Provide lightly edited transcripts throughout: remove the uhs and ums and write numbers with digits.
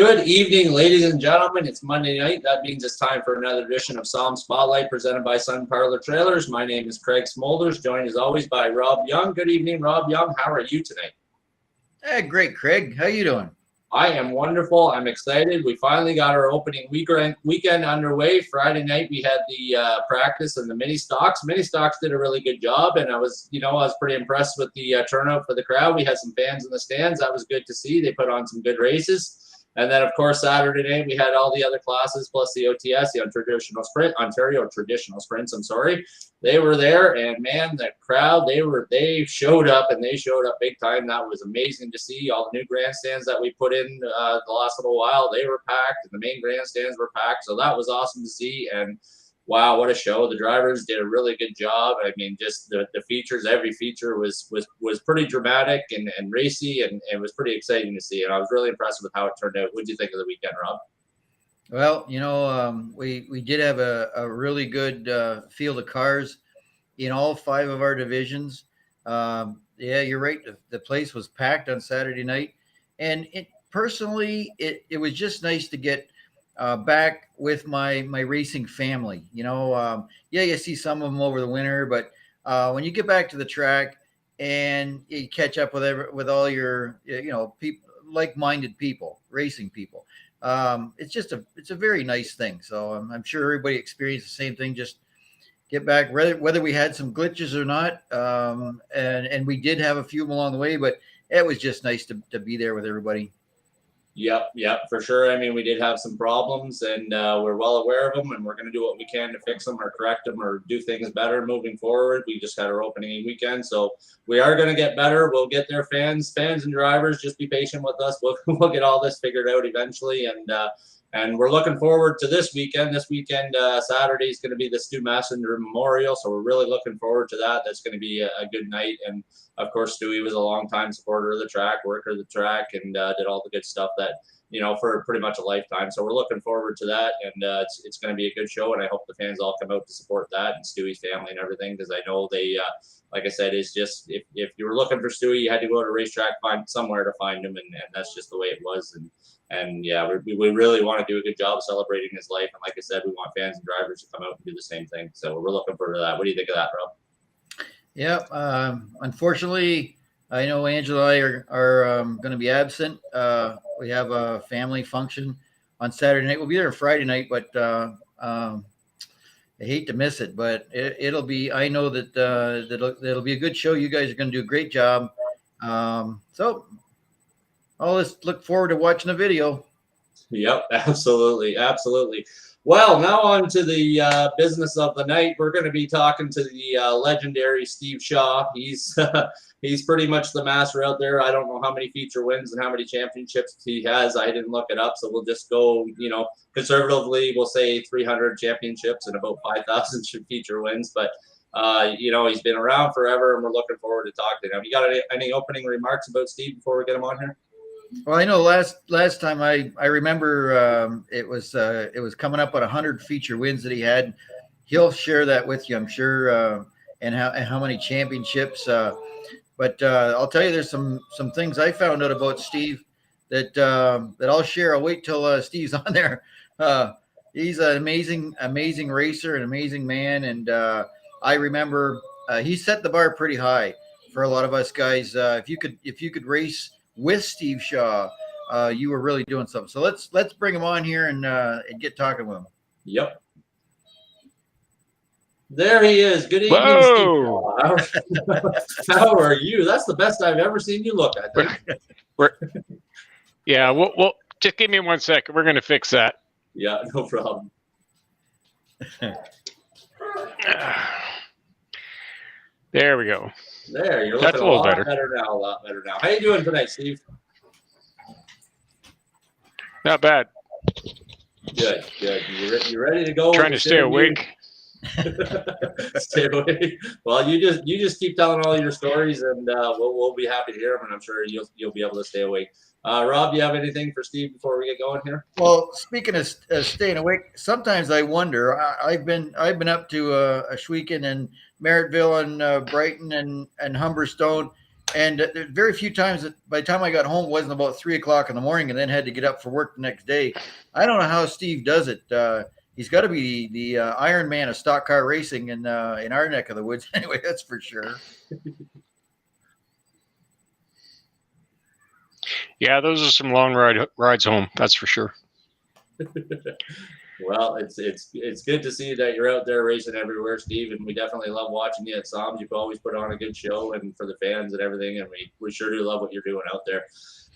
Good evening, ladies and gentlemen. It's Monday night. That means it's time for another edition of SOMSpotlight presented by Sun Parlor Trailers. My name is Craig Smolders, joined as always by Rob Young. Good evening, Rob Young. How are you tonight? Hey, great, Craig. How you doing? I am wonderful. I'm excited. We finally got our opening weekend underway. Friday night we had the practice and the mini stocks. Mini stocks did a really good job, and I was pretty impressed with the turnout for the crowd. We had some fans in the stands. That was good to see. They put on some good races. And then, of course, Saturday night we had all the other classes plus the OTS, the Ontario Traditional Sprints. I'm sorry, they were there, and man, the crowd they showed up, and they showed up big time. That was amazing to see. All the new grandstands that we put in the last little while, they were packed, and the main grandstands were packed. So that was awesome to see. And wow, what a show. The drivers did a really good job. I mean, just the features, every feature was pretty dramatic and racy, and it was pretty exciting to see. And I was really impressed with how it turned out. What did you think of the weekend, Rob? Well, we did have a really good field of cars in all 5 of our divisions. Yeah, you're right. The place was packed on Saturday night. And it was just nice to get back with my racing family. Yeah, you see some of them over the winter, but when you get back to the track and you catch up with all your people, like-minded people, racing people, it's a very nice thing. So I'm sure everybody experienced the same thing. Just get back, whether we had some glitches or not, and we did have a few along the way, but it was just nice to be there with everybody. Yep, for sure. I mean, we did have some problems, and we're well aware of them, and we're going to do what we can to fix them or correct them or do things better moving forward. We just had our opening weekend, so we are going to get better. We'll get there, fans and drivers. Just be patient with us. We'll get all this figured out eventually, and we're looking forward to this weekend. This weekend, Saturday is going to be the Stu Messenger Memorial, so we're really looking forward to that. That's going to be a good night. And of course, Stewie was a longtime supporter of the track, worker of the track, and did all the good stuff that, for pretty much a lifetime. So we're looking forward to that, and it's going to be a good show, and I hope the fans all come out to support that and Stewie's family and everything, because I know they, like I said, it's just if you were looking for Stewie, you had to go to a racetrack, find somewhere to find him, and that's just the way it was. And yeah, we really want to do a good job celebrating his life. And like I said, we want fans and drivers to come out and do the same thing. So we're looking forward to that. What do you think of that, Rob? Yeah. Unfortunately, I know Angela and I are going to be absent. We have a family function on Saturday night. We'll be there Friday night, but I hate to miss it. But it'll be. I know that that'll be a good show. You guys are going to do a great job. So. Oh, let's look forward to watching the video. Yep, absolutely. Well, now on to the business of the night. We're going to be talking to the legendary Steve Shaw. He's pretty much the master out there. I don't know how many feature wins and how many championships he has. I didn't look it up, so we'll just go, conservatively, we'll say 300 championships and about 5,000 feature wins. But he's been around forever, and we're looking forward to talking to him. You got any opening remarks about Steve before we get him on here? Well, I know last time I remember it was coming up on 100 feature wins that he had. He'll share that with you, I'm sure, and how many championships. But I'll tell you, there's some things I found out about Steve that I'll share. I'll wait till Steve's on there. He's an amazing racer, an amazing man, and I remember he set the bar pretty high for a lot of us guys. If you could race with Steve Shaw, you were really doing something. So let's bring him on here and get talking with him. Yep. There he is. Good evening, Whoa. Steve. How are you? That's the best I've ever seen you look, I think. Yeah, we'll just give me 1 second. We're going to fix that. Yeah, no problem. There we go. There, you're looking a lot better now. How you doing tonight, Steve? Not bad. Good. You ready to go? Trying to stay awake. Stay awake. Well, you just keep telling all your stories, and we'll be happy to hear them, and I'm sure you'll be able to stay awake. Rob, do you have anything for Steve before we get going here? Well, speaking of staying awake, sometimes I wonder. I've been up to Ashwegan and Merrittville and Brighton and Humberstone, And there very few times that by the time I got home, it wasn't about 3 o'clock in the morning, and then had to get up for work the next day. I don't know how Steve does it. He's got to be the Iron Man of stock car racing in our neck of the woods. Anyway, that's for sure. Yeah, those are some long rides home. That's for sure. Well, it's good to see that you're out there racing everywhere, Steve, and we definitely love watching you at SOMS. You always put on a good show and for the fans and everything, and we sure do love what you're doing out there.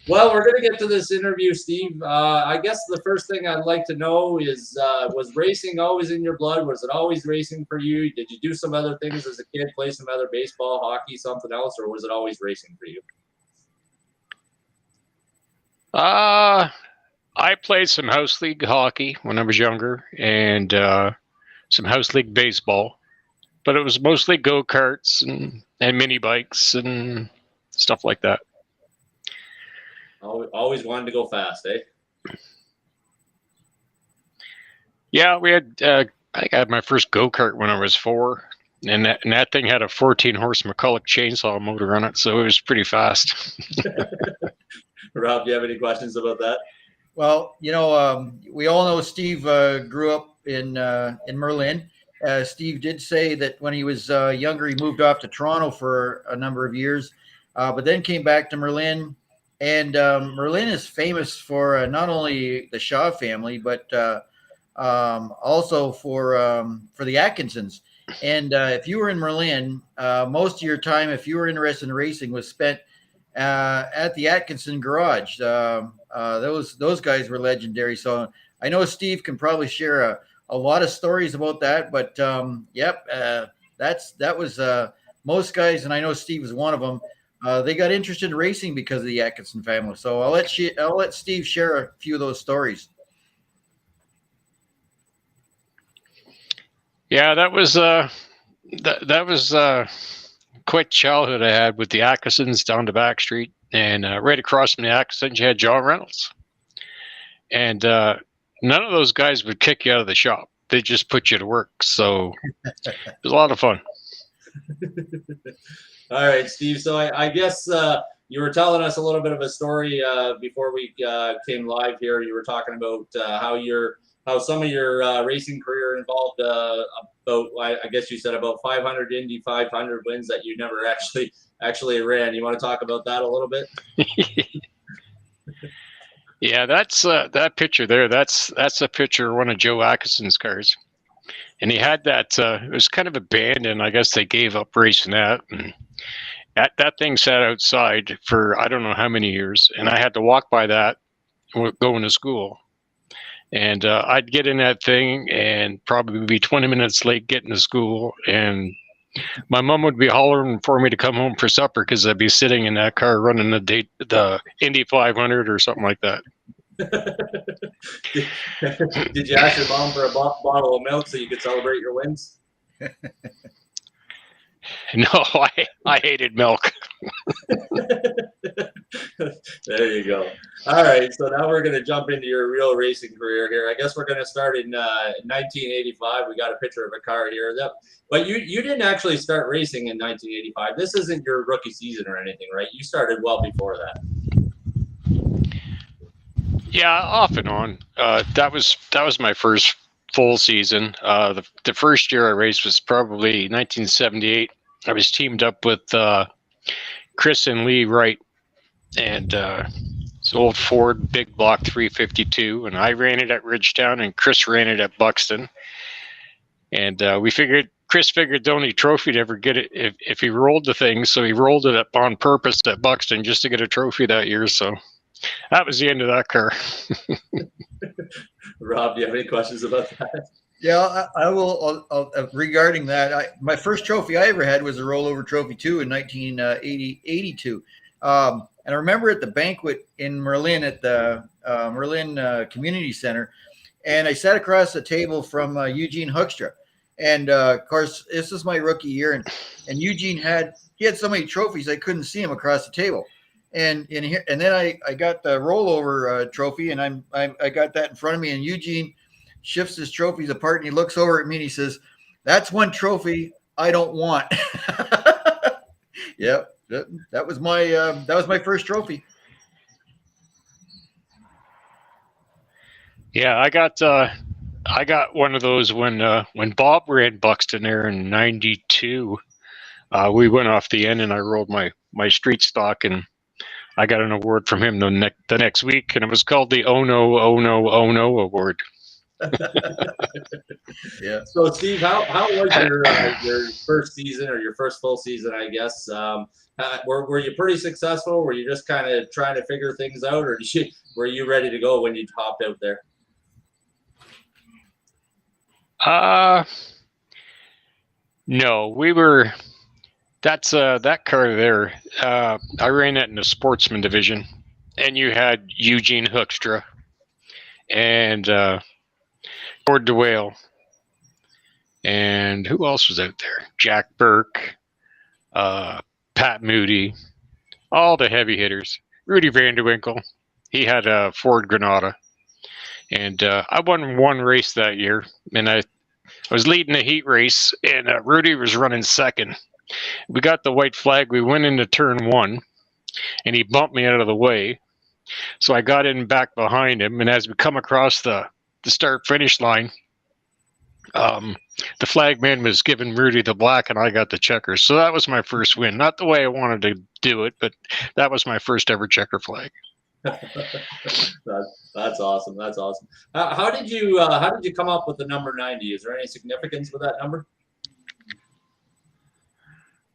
Well, we're going to get to this interview, Steve. I guess the first thing I'd like to know is, was racing always in your blood? Was it always racing for you? Did you do some other things as a kid, play some other baseball, hockey, something else, or was it always racing for you? I played some house league hockey when I was younger, and some house league baseball, but it was mostly go-karts and mini bikes and stuff like that. Always wanted to go fast, eh? Yeah, we had. I think I had my first go-kart when I was 4, and that thing had a 14-horse McCulloch chainsaw motor on it, so it was pretty fast. Rob, do you have any questions about that? Well, we all know Steve grew up in Merlin. Steve did say that when he was younger, he moved off to Toronto for a number of years, but then came back to Merlin. And Merlin is famous for not only the Shaw family, but also for the Atkinsons. And if you were in Merlin, most of your time, if you were interested in racing, was spent at the Atkinson garage. Those guys were legendary. So I know Steve can probably share a lot of stories about that. But that was most guys, and I know Steve was one of them. They got interested in racing because of the Atkinson family. So I'll let Steve share a few of those stories. Yeah, that was quite childhood I had with the Atkinsons down to Back Street, and right across from the Atkinsons you had John Reynolds, and none of those guys would kick you out of the shop. They just put you to work. So it was a lot of fun. All right, Steve. So I guess you were telling us a little bit of a story before we came live here. You were talking about how some of your racing career involved about, I guess you said about 500 Indy 500 wins that you never actually ran. You want to talk about that a little bit? Yeah, that's that picture there. That's a picture of one of Joe Atkinson's cars, and he had that. It was kind of abandoned. I guess they gave up racing that. And that thing sat outside for I don't know how many years, and I had to walk by that going to school. And I'd get in that thing and probably be 20 minutes late getting to school, and my mom would be hollering for me to come home for supper because I'd be sitting in that car running the Indy 500 or something like that. Did you ask your mom for a bottle of milk so you could celebrate your wins? No, I hated milk. There you go. All right, so now we're going to jump into your real racing career here. I guess we're going to start in 1985. We got a picture of a car here. But you didn't actually start racing in 1985. This isn't your rookie season or anything, right? You started well before that. Yeah, off and on. That was my first full season. The first year I raced was probably 1978. I was teamed up with Chris and Lee Wright, and it's an old Ford big block 352, and I ran it at Ridgetown, and Chris ran it at Buxton. And Chris figured the only trophy to ever get it if he rolled the thing, so he rolled it up on purpose at Buxton just to get a trophy that year. So that was the end of that car. Rob, do you have any questions about that? Yeah, I will. Regarding that, my first trophy I ever had was a rollover trophy too in 1982. And I remember at the banquet in Merlin at the Merlin Community Center, and I sat across the table from Eugene Hoekstra. And of course, this is my rookie year, and Eugene had so many trophies I couldn't see him across the table. And then I got the rollover trophy, and I got that in front of me, and Eugene shifts his trophies apart, and he looks over at me and he says, "That's one trophy I don't want." Yep. That was my first trophy. Yeah, I got one of those when Bob ran Buxton there in '92. We went off the end, and I rode my street stock, and I got an award from him the next week, and it was called the Oh No, Oh No, Oh No Award. Yeah. So Steve, how was your first season or your first full season? I guess were you pretty successful? Were you just kind of trying to figure things out, or were you ready to go when you hopped out there? No, we were. That's that car there. I ran that in the sportsman division, and you had Eugene Hoekstra and Gord DeWale, and who else was out there? Jack Burke, Pat Moody, all the heavy hitters. Rudy Vanderwinkle, he had a Ford Granada, and I won one race that year, and I was leading the heat race, and Rudy was running second. We got the white flag. We went into turn one, and he bumped me out of the way. So I got in back behind him, and as we come across the start-finish line, the flag man was giving Rudy the black, and I got the checker. So that was my first win. Not the way I wanted to do it, but that was my first ever checker flag. That's awesome. That's awesome. How did you come up with the number 90? Is there any significance with that number?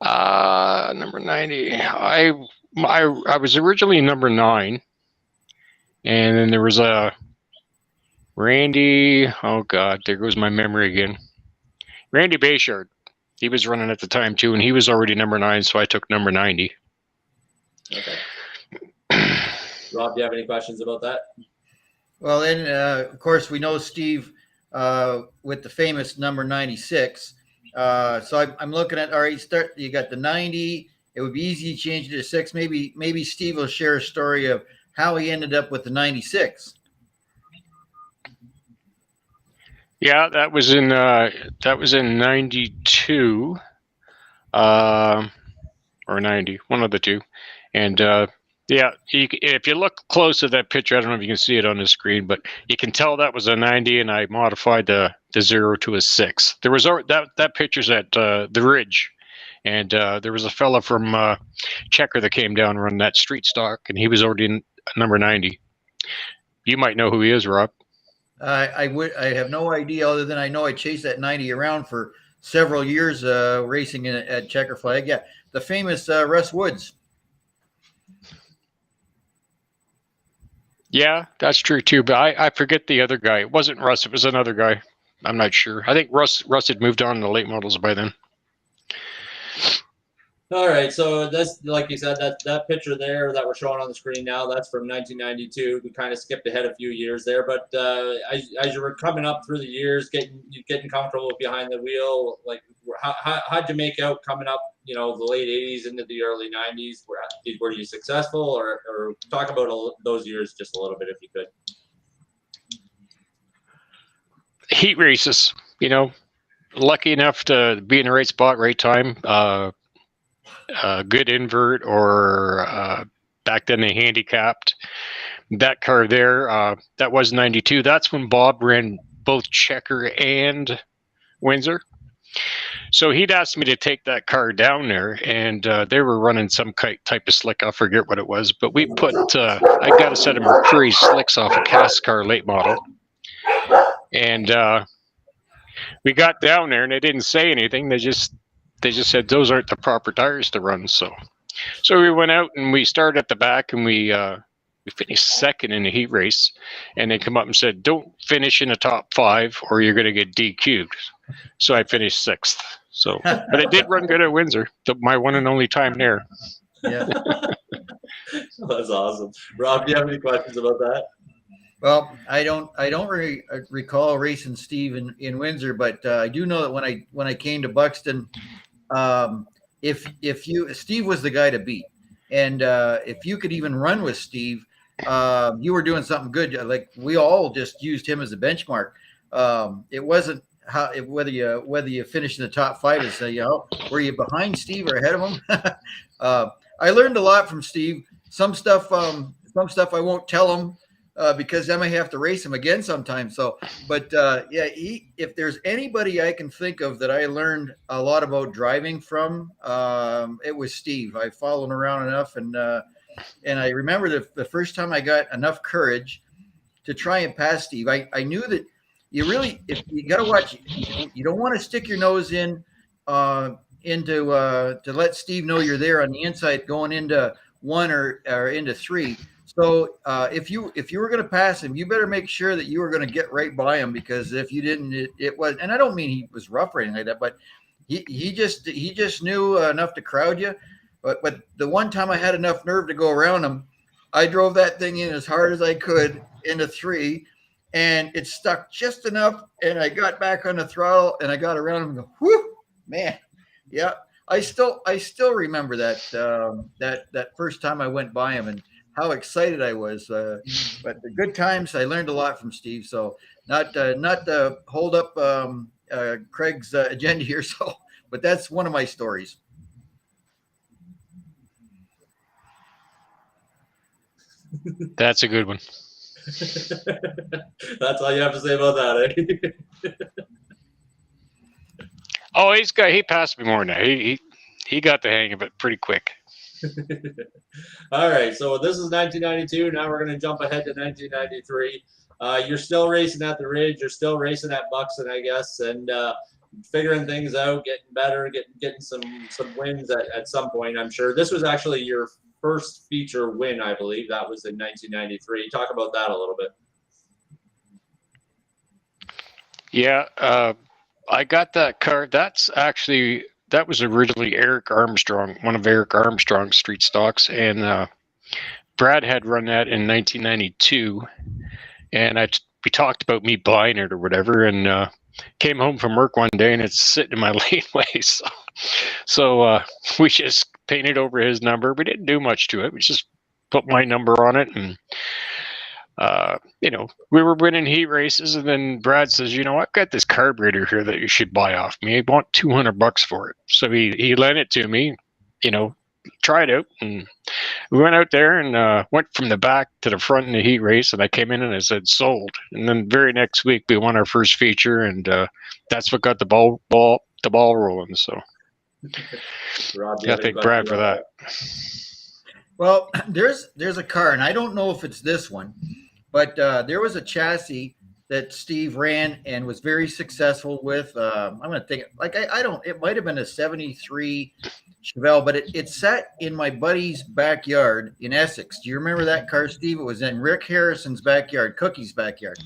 Number 90. I was originally number 9, and then there was a Randy. Oh God, there goes my memory again. Randy Bayshard. He was running at the time too, and he was already number 9, so I took number 90. Okay. Rob, do you have any questions about that? Well, then of course we know Steve with the famous number 96. So I'm looking at, all right, you got the 90. It would be easy to change it to 6. Maybe Steve will share a story of how he ended up with the 96. Yeah, that was in 92, or 90, one of the two. And yeah, if you look close at that picture, I don't know if you can see it on the screen, but you can tell that was a 90, and I modified the 0 to a 6. There was that picture's at the Ridge, and there was a fella from Checker that came down and run that street stock, and he was already in number 90. You might know who he is, Rob. I have no idea, other than I know I chased that 90 around for several years, racing at Checker Flag. Yeah, the famous Russ Woods. Yeah, that's true too. But I forget the other guy. It wasn't Russ. It was another guy. I'm not sure. I think Russ had moved on to late models by then. All right, so that's, like you said, that picture there that we're showing on the screen now, that's from 1992. We kind of skipped ahead a few years there, but as you were coming up through the years, getting comfortable behind the wheel, like how'd you make out coming up, the late 80s into the early 90s? Were you successful, or talk about those years just a little bit if you could? Heat races, lucky enough to be in the right spot, right time. Good invert, or back then they handicapped. That car there, that was 92. That's when Bob ran both Checker and Windsor. So he'd asked me to take that car down there, and they were running some type of slick. I forget what it was, but we put, I got a set of Mercury slicks off a cast car late model. And we got down there, and they didn't say anything. They just said those aren't the proper tires to run. So we went out and we started at the back, and we finished second in the heat race. And they come up and said, "Don't finish in the top 5 or you're going to get DQ'd." So I finished 6th. So, but I did run good at Windsor, my one and only time there. Yeah, that's awesome. Rob, do you have any questions about that? Well, I don't really recall racing Steve in Windsor, but I do know that when I came to Buxton, Steve was the guy to beat, and if you could even run with Steve, you were doing something good. Like, we all just used him as a benchmark. It wasn't whether you finish in the top 5 is were you behind Steve or ahead of him? I learned a lot from Steve. Some stuff I won't tell him because I may have to race him again sometime. So, but if there's anybody I can think of that I learned a lot about driving from, it was Steve. I followed him around enough, and I remember the first time I got enough courage to try and pass Steve. I knew that if you got to watch, you don't want to stick your nose in into to let Steve know you're there on the inside going into 1 or into 3. So if you were going to pass him, you better make sure that you were going to get right by him, because if you didn't, it was. And I don't mean he was rough or anything like that, but he just knew enough to crowd you. But the one time I had enough nerve to go around him, I drove that thing in as hard as I could into 3, and it stuck just enough, and I got back on the throttle and I got around him and go, whoo, man. Yeah. I still remember that first time I went by him and how excited I was. But the good times, I learned a lot from Steve. So not to hold up Craig's agenda here. So, but that's one of my stories. That's a good one. That's all you have to say about that, eh? Oh, he passed me more than that. He got the hang of it pretty quick. All right, so this is 1992. Now we're going to jump ahead to 1993. You're still racing at the Ridge. You're still racing at Buxton, I guess, and figuring things out, getting better, getting some wins at some point, I'm sure. This was actually your first feature win, I believe. That was in 1993. Talk about that a little bit. Yeah, I got that car. That was originally Eric Armstrong, one of Eric Armstrong's street stocks, and Brad had run that in 1992, and we talked about me buying it or whatever, and came home from work one day and it's sitting in my laneway. So we just painted over his number. We didn't do much to it. We just put my number on it, and we were winning heat races, and then Brad says, I've got this carburetor here that you should buy off me. I want $200 for it. So he lent it to me, try it out. And we went out there and went from the back to the front in the heat race, and I came in and I said, sold. And then very next week we won our first feature, and that's what got the ball rolling. So I thank Brad for that. Well, there's a car, and I don't know if it's this one, but there was a chassis that Steve ran and was very successful with. I'm going to think, it might have been a 73 Chevelle, but it sat in my buddy's backyard in Essex. Do you remember that car, Steve? It was in Rick Harrison's backyard, Cookie's backyard.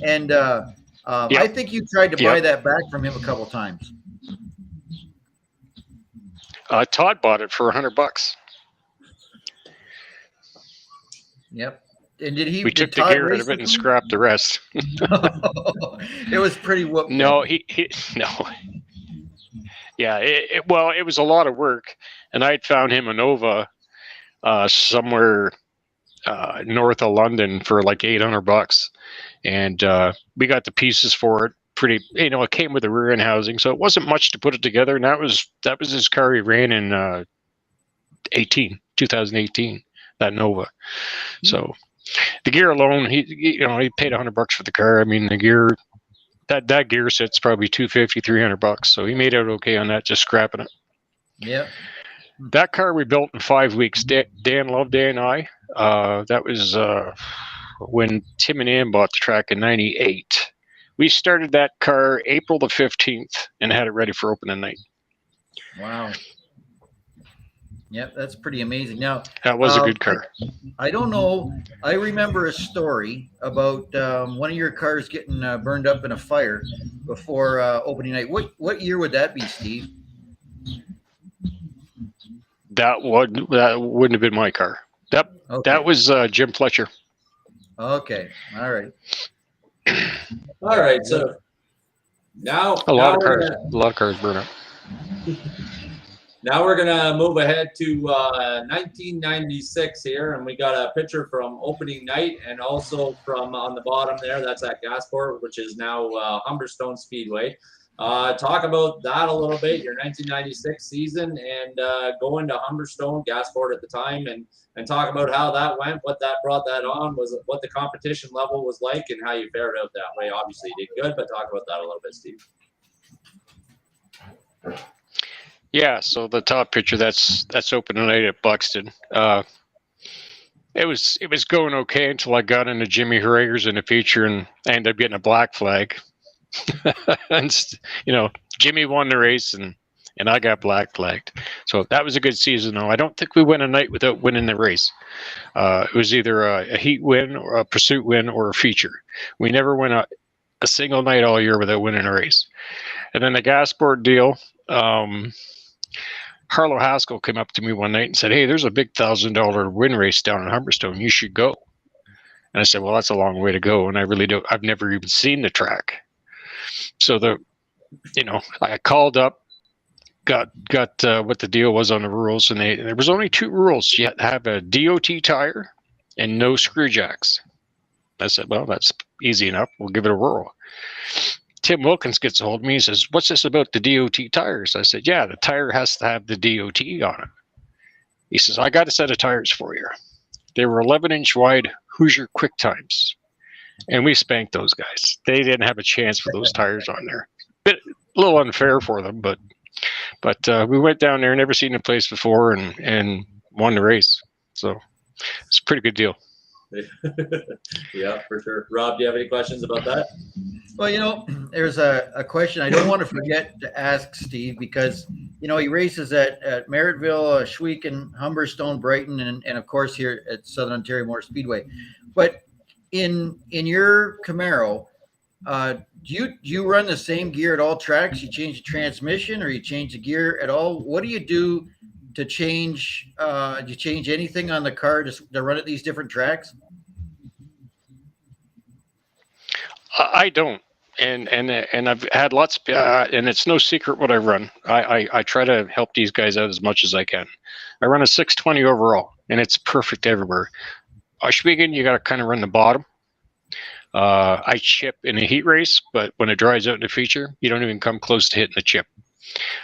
And yep. I think you tried to buy that back from him a couple times. Todd bought it for $100. Yep. And did he? We took the gear out of it and scrapped the rest. It was pretty whooped. No, no. Yeah, it was a lot of work, and I'd found him a Nova somewhere north of London for like $800, and we got the pieces for it. Pretty, it came with a rear end housing, so it wasn't much to put it together. And that was his car he ran in 2018, that Nova. Mm-hmm. So the gear alone, he paid $100 for the car. I mean, the gear, that gear set's probably $250, $300. So he made out okay on that, just scrapping it. Yeah. That car we built in 5 weeks. Dan Loveday and I. That was when Tim and Ann bought the track in '98. We started that car April the 15th and had it ready for opening night. Wow. Yep, that's pretty amazing. Now that was a good car. I don't know. I remember a story about one of your cars getting burned up in a fire before opening night. What year would that be, Steve? That wouldn't have been my car. That was Jim Fletcher. Okay. All right. All right. So now a lot of cars burn up. Now we're gonna move ahead to 1996 here, and we got a picture from opening night, and also from on the bottom there. That's at Gasport, which is now Humberstone Speedway. Talk about that a little bit. Your 1996 season, and going to Humberstone, Gasport at the time, and talk about how that went, what that brought that on, was what the competition level was like, and how you fared out that way. Obviously, you did good, but talk about that a little bit, Steve. Yeah, so the top picture, that's open night at Buxton. It was going okay until I got into Jimmy Haragers in the feature, and I ended up getting a black flag. And Jimmy won the race, and I got black flagged. So that was a good season, though. I don't think we went a night without winning the race. It was either a heat win, or a pursuit win, or a feature. We never went a single night all year without winning a race. And then the Gasport deal. Harlow Haskell came up to me one night and said, "Hey, there's a big $1,000 win race down in Humberstone. You should go." And I said, "Well, that's a long way to go, and I've never even seen the track." So I called up, got what the deal was on the rules, and there was only 2 rules. You had to have a DOT tire and no screw jacks. I said, "Well, that's easy enough. We'll give it a whirl." Tim Wilkins gets a hold of me. He says, "What's this about the DOT tires?" I said, "Yeah, the tire has to have the DOT on it." He says, "I got a set of tires for you." They were 11-inch wide Hoosier Quick Times, and we spanked those guys. They didn't have a chance for those tires on there. A little unfair for them, but we went down there, never seen the place before, and won the race. So it's a pretty good deal. Yeah, for sure. Rob, do you have any questions about that? Well, there's a question I don't want to forget to ask Steve, because, he races at Merrittville, Schweeken, Humberstone, Brighton, and of course here at Southern Ontario Motor Speedway. But in your Camaro, do you run the same gear at all tracks? You change the transmission, or you change the gear at all? What do you do to change? Do you change anything on the car to run at these different tracks? I don't, and I've had lots, and it's no secret what I run. I try to help these guys out as much as I can. I run a 620 overall, and it's perfect everywhere. Schwingen, you got to kind of run the bottom. I chip in a heat race, but when it dries out in the feature, you don't even come close to hitting the chip.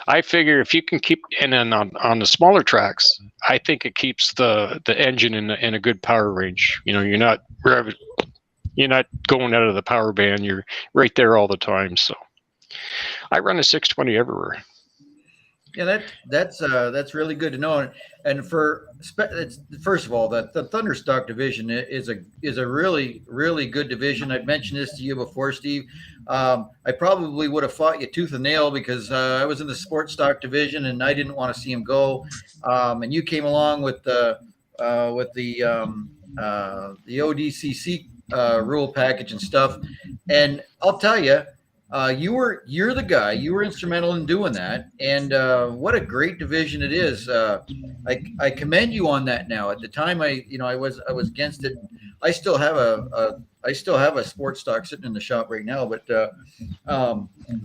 I figure if you can keep, and then on the smaller tracks, I think it keeps the engine in a good power range. You're not going out of the power band. You're right there all the time. So I run a 620 everywhere. Yeah, that's really good to know. And first of all, the Thunderstock division is a really, really good division. I've mentioned this to you before, Steve. I probably would have fought you tooth and nail, because I was in the sports stock division and I didn't want to see him go. And you came along with the ODCC rule package and stuff. And I'll tell you, you're the guy. You were instrumental in doing that, and what a great division it is. I commend you on that. Now, at the time, I was against it. I still have a sports stock sitting in the shop right now. But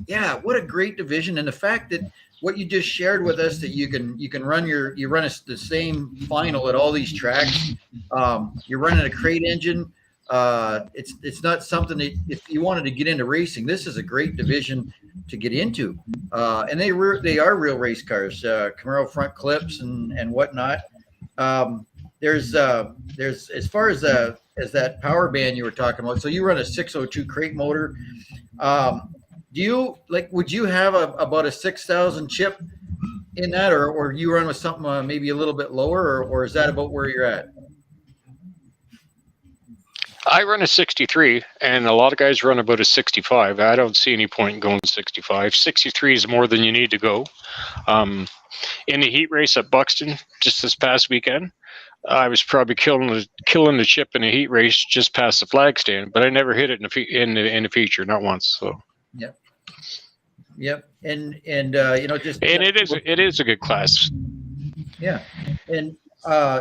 yeah, what a great division, and the fact that what you just shared with us, that you can run the same final at all these tracks. You're running a crate engine. It's not something that, if you wanted to get into racing, this is a great division to get into. And they are real race cars, Camaro front clips and whatnot. There's as far as that power band you were talking about. So you run a 602 crate motor. Would you have about a 6,000 chip in that, or you run with something maybe a little bit lower, or is that about where you're at? I run a 63, and a lot of guys run about a 65. I don't see any point in going 65. 63 is more than you need to go. In the heat race at Buxton just this past weekend, I was probably killing the chip in a heat race just past the flag stand, but I never hit it in the feature, not once. So. Yep. And it is a good class. Yeah, and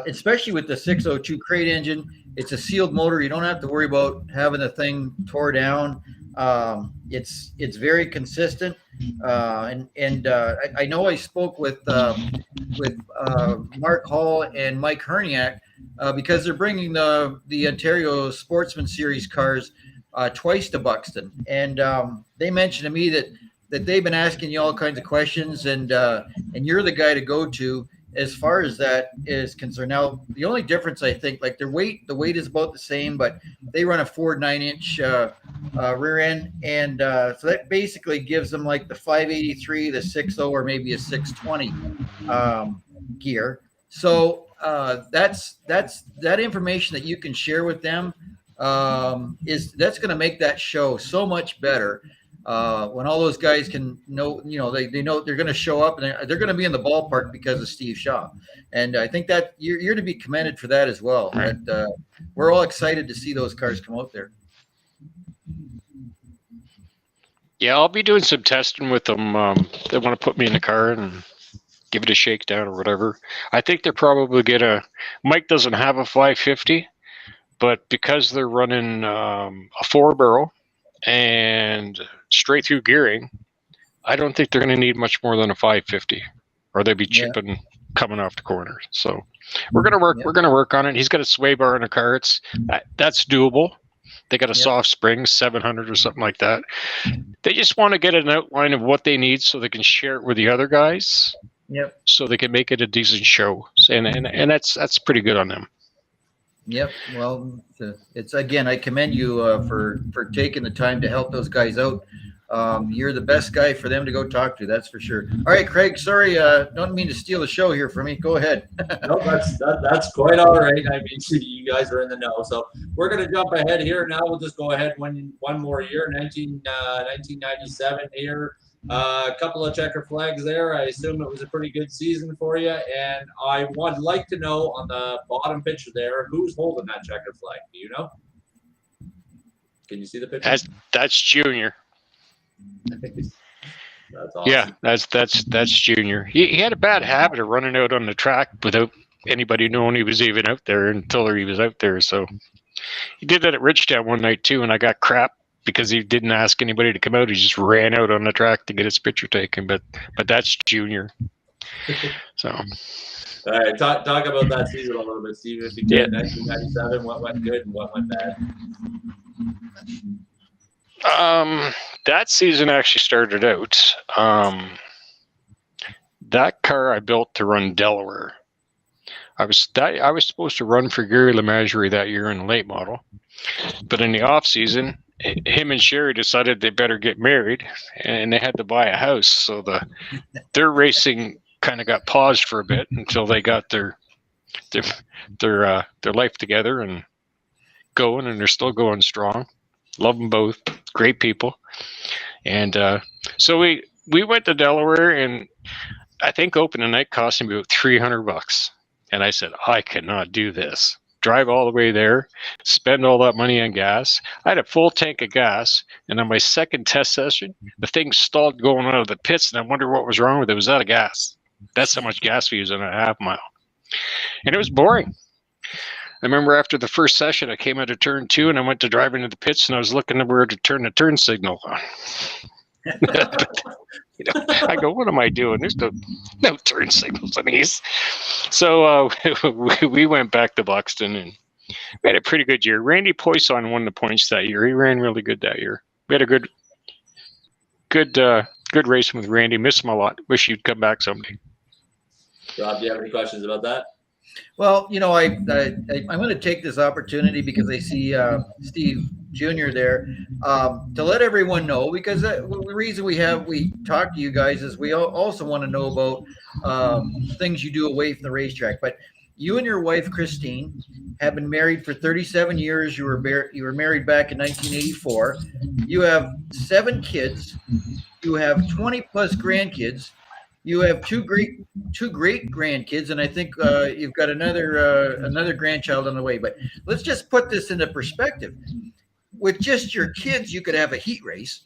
especially with the 602 crate engine. It's a sealed motor. You don't have to worry about having the thing tore down. It's very consistent. I know I spoke with Mark Hall and Mike Herniak because they're bringing the Ontario Sportsman Series cars twice to Buxton, and they mentioned to me that they've been asking you all kinds of questions, and you're the guy to go to as far as that is concerned. Now, the only difference, I think, like the weight is about the same, but they run a Ford 9-inch rear end, and so that basically gives them like the 583, the 60, or maybe a 620 gear. So that's that information that you can share with them that's going to make that show so much better. When all those guys can know, they know they're going to show up, and they're going to be in the ballpark because of Steve Shaw. And I think that you're to be commended for that as well. Right. That we're all excited to see those cars come out there. Yeah, I'll be doing some testing with them. They want to put me in the car and give it a shakedown or whatever. I think they're probably Mike doesn't have a 550, but because they're running a 4-barrel and straight through gearing, I don't think they're going to need much more than a 550, or they'd be chipping coming off the corner. So we're going to work. Yeah. We're going to work on it. He's got a sway bar in the car. That's doable. They got a soft spring 700 or something like that. They just want to get an outline of what they need so they can share it with the other guys. Yep. So they can make it a decent show, and that's pretty good on them. Yep. Well, it's again, I commend you for taking the time to help those guys out. You're the best guy for them to go talk to. That's for sure. All right, Craig. Sorry, don't mean to steal the show here from me. Go ahead. No, that's quite all right. I mean, you guys are in the know. So we're going to jump ahead here now. We'll just go ahead one more year, 1997 here. A couple of checker flags there. I assume it was a pretty good season for you. And I would like to know on the bottom picture there, who's holding that checker flag? Do you know? Can you see the picture? That's Junior. That's awesome. Yeah, that's Junior. He had a bad habit of running out on the track without anybody knowing he was even out there until he was out there. So he did that at Ridgetown one night too, and I got crap because he didn't ask anybody to come out. He just ran out on the track to get his picture taken. But that's Junior. So. All right, talk about that season a little bit, Steve. If you did 1997, what went good and what went bad? That season actually started out. That car I built to run Delaware. I was supposed to run for Gary LeMagerie that year in the late model, but in the off season, him and Sherry decided they better get married, and they had to buy a house. So their racing kind of got paused for a bit until they got their life together and going, and they're still going strong. Love them both, great people. And so we went to Delaware, and I think opening night cost me about $300. And I said, I cannot do this. Drive all the way there, spend all that money on gas. I had a full tank of gas, and on my second test session, the thing stalled going out of the pits, and I wondered what was wrong with it. It was out of gas. That's how much gas we used in a half mile. And it was boring. I remember after the first session, I came out of turn 2, and I went to drive into the pits, and I was looking where to turn the turn signal on. I go, what am I doing? There's no turn signals on these. So we went back to Buxton, and we had a pretty good year. Randy Poisson won the points that year. He ran really good that year. We had a good racing with Randy. Miss him a lot. Wish you'd come back someday. Rob, do you have any questions about that? Well, I'm going to take this opportunity because I see Steve Jr. there to let everyone know, because the reason we talk to you guys is we also want to know about things you do away from the racetrack. But you and your wife Christine have been married for 37 years. You were married back in 1984. You have 7 kids. You have 20 plus grandkids. You have two great grandkids, and I think you've got another grandchild on the way. But let's just put this into perspective. With just your kids, you could have a heat race.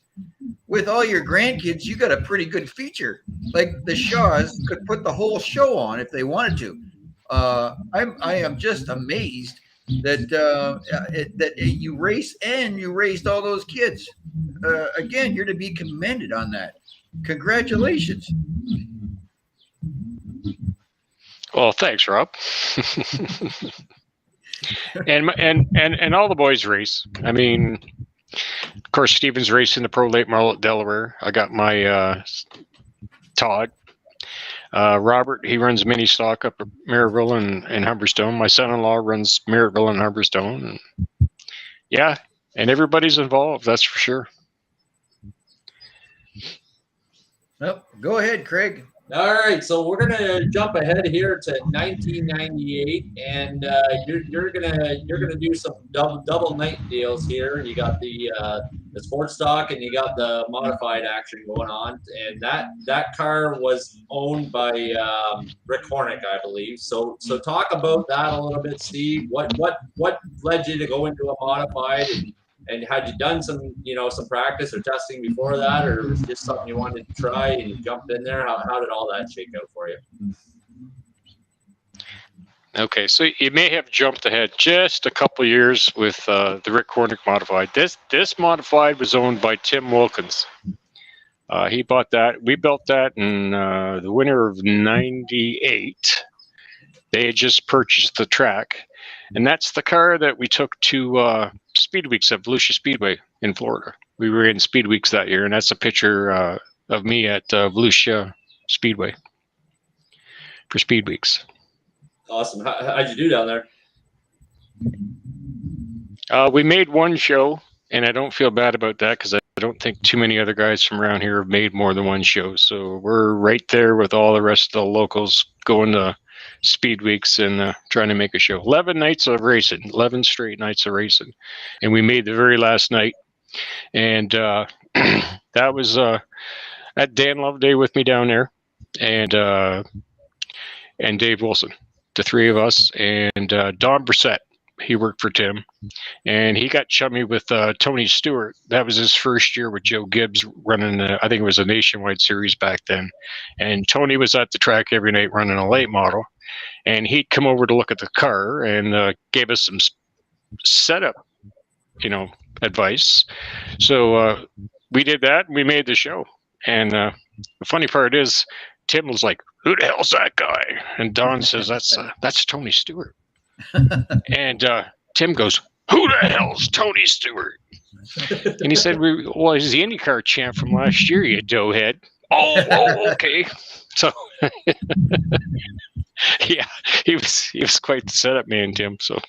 With all your grandkids, you got a pretty good feature. Like the Shaws could put the whole show on if they wanted to. I am just amazed that you race and you raised all those kids. Again, you're to be commended on that. Congratulations. Well, thanks, Rob. and all the boys race. I mean, of course, Steven's racing the Pro Late Model at Delaware. I got my Todd. Robert, he runs mini stock up at Maryville and Humberstone. My son-in-law runs Maryville and Humberstone. And yeah, and everybody's involved, that's for sure. Oh, go ahead, Craig. All right, so we're gonna jump ahead here to 1998, and you're gonna do some double night deals here. You got the sports stock and you got the modified action going on, and that car was owned by Rick Hornick, I believe. So talk about that a little bit, Steve. What led you to go into a modified, and had you done some practice or testing before that, or was it just something you wanted to try and you jumped in there? How did all that shake out for you? Okay, so you may have jumped ahead just a couple of years with the Rick Hornick modified. This modified was owned by Tim Wilkins. He bought that. We built that in the winter of '98. They had just purchased the track. And that's the car that we took to Speed Weeks at Volusia Speedway in Florida. We were in Speed Weeks that year, and that's a picture of me at Volusia Speedway for Speed Weeks. Awesome. How'd you do down there? We made one show, and I don't feel bad about that because I don't think too many other guys from around here have made more than one show. So we're right there with all the rest of the locals going to Speed Weeks and trying to make a show. 11 nights of racing, 11 straight nights of racing, and we made the very last night. And that was at Dan Loveday with me down there, and Dave Wilson, the three of us, and Don Brissett. He worked for Tim, and he got chummy with Tony Stewart. That was his first year with Joe Gibbs running, I think it was a nationwide series back then. And Tony was at the track every night running a late model, and he'd come over to look at the car and gave us some setup, advice. So we did that, and we made the show. And the funny part is, Tim was like, "Who the hell's that guy?" And Don says, "That's Tony Stewart." And Tim goes, "Who the hell's Tony Stewart?" And he said, "Well, he's the IndyCar champ from last year, you doughhead." Oh, okay. So, yeah, he was quite the setup man, Tim. So,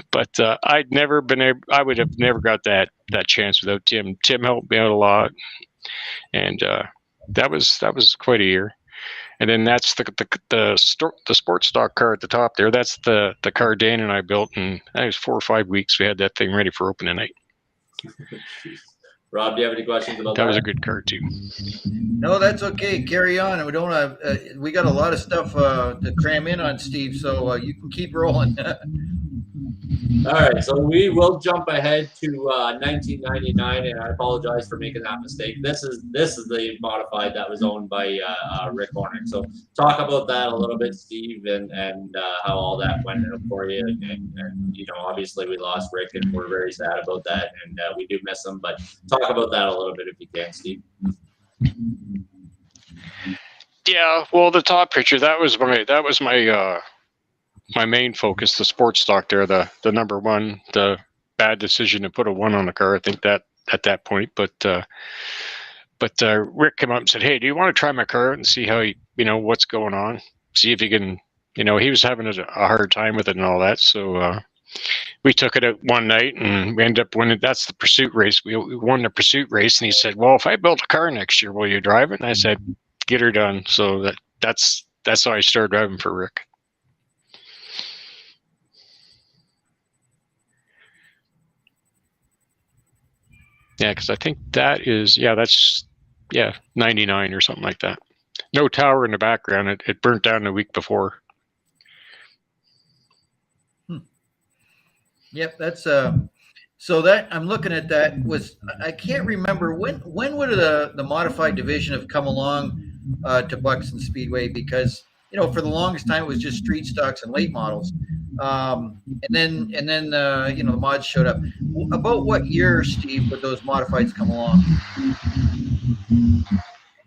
but I would have never got that chance without Tim. Tim helped me out a lot, and that was quite a year. And then that's the sports stock car at the top there. That's the car Dan and I built, and I think it was 4 or 5 weeks. We had that thing ready for opening night. Rob, do you have any questions about that? That was a good car too. No, that's okay. Carry on. We don't have. We got a lot of stuff to cram in on, Steve. So you can keep rolling. All right, so we will jump ahead to 1999, and I apologize for making that mistake. This is the modified that was owned by Rick Hornick. So talk about that a little bit, Steve, and how all that went for you. And obviously we lost Rick, and we're very sad about that, and we do miss him. But talk about that a little bit if you can, Steve. Yeah, well, the top picture that was my main focus, the sports stock there, the number one, the bad decision to put a 1 on the car. I think that at that point, but Rick came up and said, "Hey, do you want to try my car and see how what's going on? See if you can." He was having a hard time with it and all that. So we took it out one night and we ended up winning. That's the pursuit race. We won the pursuit race, and he said, "Well, if I built a car next year, will you drive it?" And I said, "Get her done." So that's how I started driving for Rick. Yeah, because I think that's 99 or something like that. No tower in the background. It burnt down the week before. Yep, that's so that I'm looking at that I can't remember when would the modified division have come along to Buxton Speedway, because for the longest time it was just street stocks and late models. And then the mods showed up. About what year, Steve, would those modifieds come along?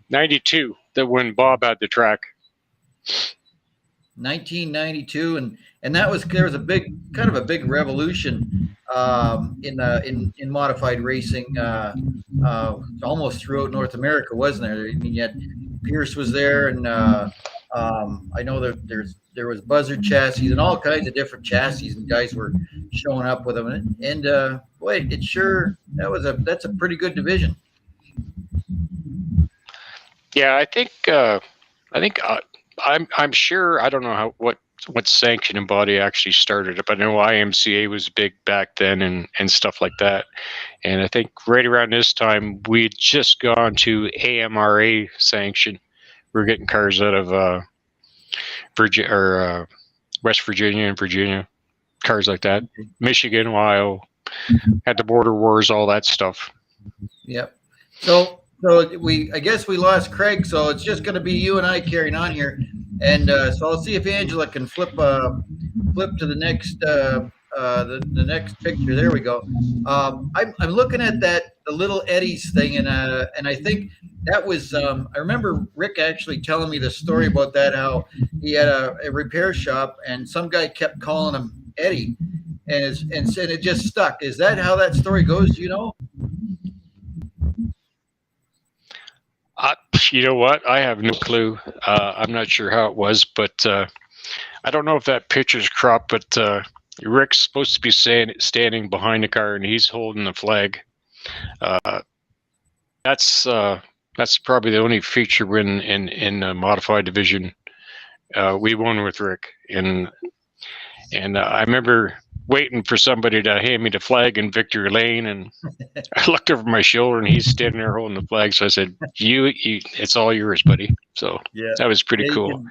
'92, that when Bob had the track. 1992, and that was there was a big big revolution in modified racing almost throughout North America, wasn't there? I mean, yet Pierce was there, and I know that there was Buzzard chassis and all kinds of different chassis, and guys were showing up with them, and boy, that's a pretty good division. Yeah, I'm sure, I don't know what sanctioning body actually started it, but I know IMCA was big back then and stuff like that. And I think right around this time, we'd just gone to AMRA sanction. We're getting cars out of West Virginia and Virginia, cars like that. Michigan, Ohio, had the border wars, all that stuff. Yep. So I guess we lost Craig, so it's just going to be you and I carrying on here, and so I'll see if Angela can flip to the next the next picture. There we go. I'm looking at the little Eddie's thing, and I think that was I remember Rick actually telling me the story about that, how he had a repair shop and some guy kept calling him Eddie, and said it just stuck. Is that how that story goes? Do you know? You know what? I have no clue. I'm not sure how it was, but I don't know if that picture's cropped, but Rick's supposed to be standing behind the car and he's holding the flag. That's probably the only feature win in the modified division. We won with Rick, and I remember waiting for somebody to hand me the flag in victory lane, and I looked over my shoulder and he's standing there holding the flag. So I said, you it's all yours, buddy. So yeah, that was pretty cool.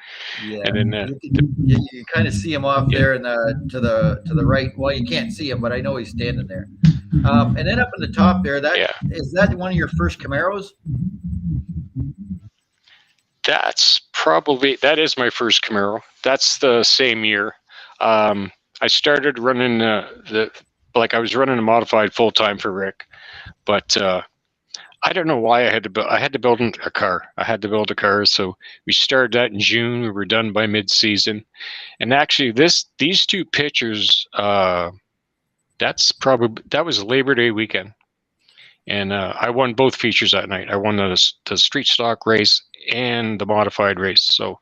And then you kind of see him off there to the right. Well, you can't see him, but I know he's standing there. And then up in the top there, is that one of your first Camaros? That is my first Camaro. That's the same year. I started running I was running a modified full time for Rick, but I don't know why I had to build a car. I had to build a car, so we started that in June. We were done by mid-season, and actually these two pictures, that was Labor Day weekend, and I won both features that night. I won the street stock race and the modified race. So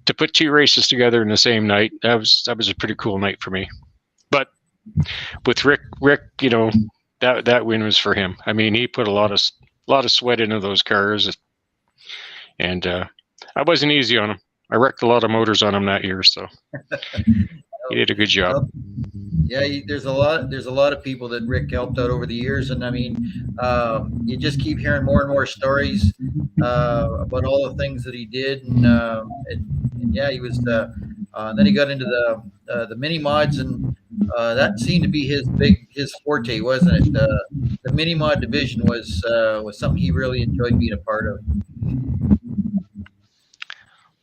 to put two races together in the same night, that was a pretty cool night for me. But with Rick, you know, that win was for him. I mean, he put a lot of sweat into those cars, and I wasn't easy on him. I wrecked a lot of motors on him that year, so he did a good job. Yeah, there's a lot of people that Rick helped out over the years, and I mean, you just keep hearing more and more stories about all the things that he did, and yeah, he was. Then he got into the mini mods, and that seemed to be his forte, wasn't it? The mini mod division was something he really enjoyed being a part of.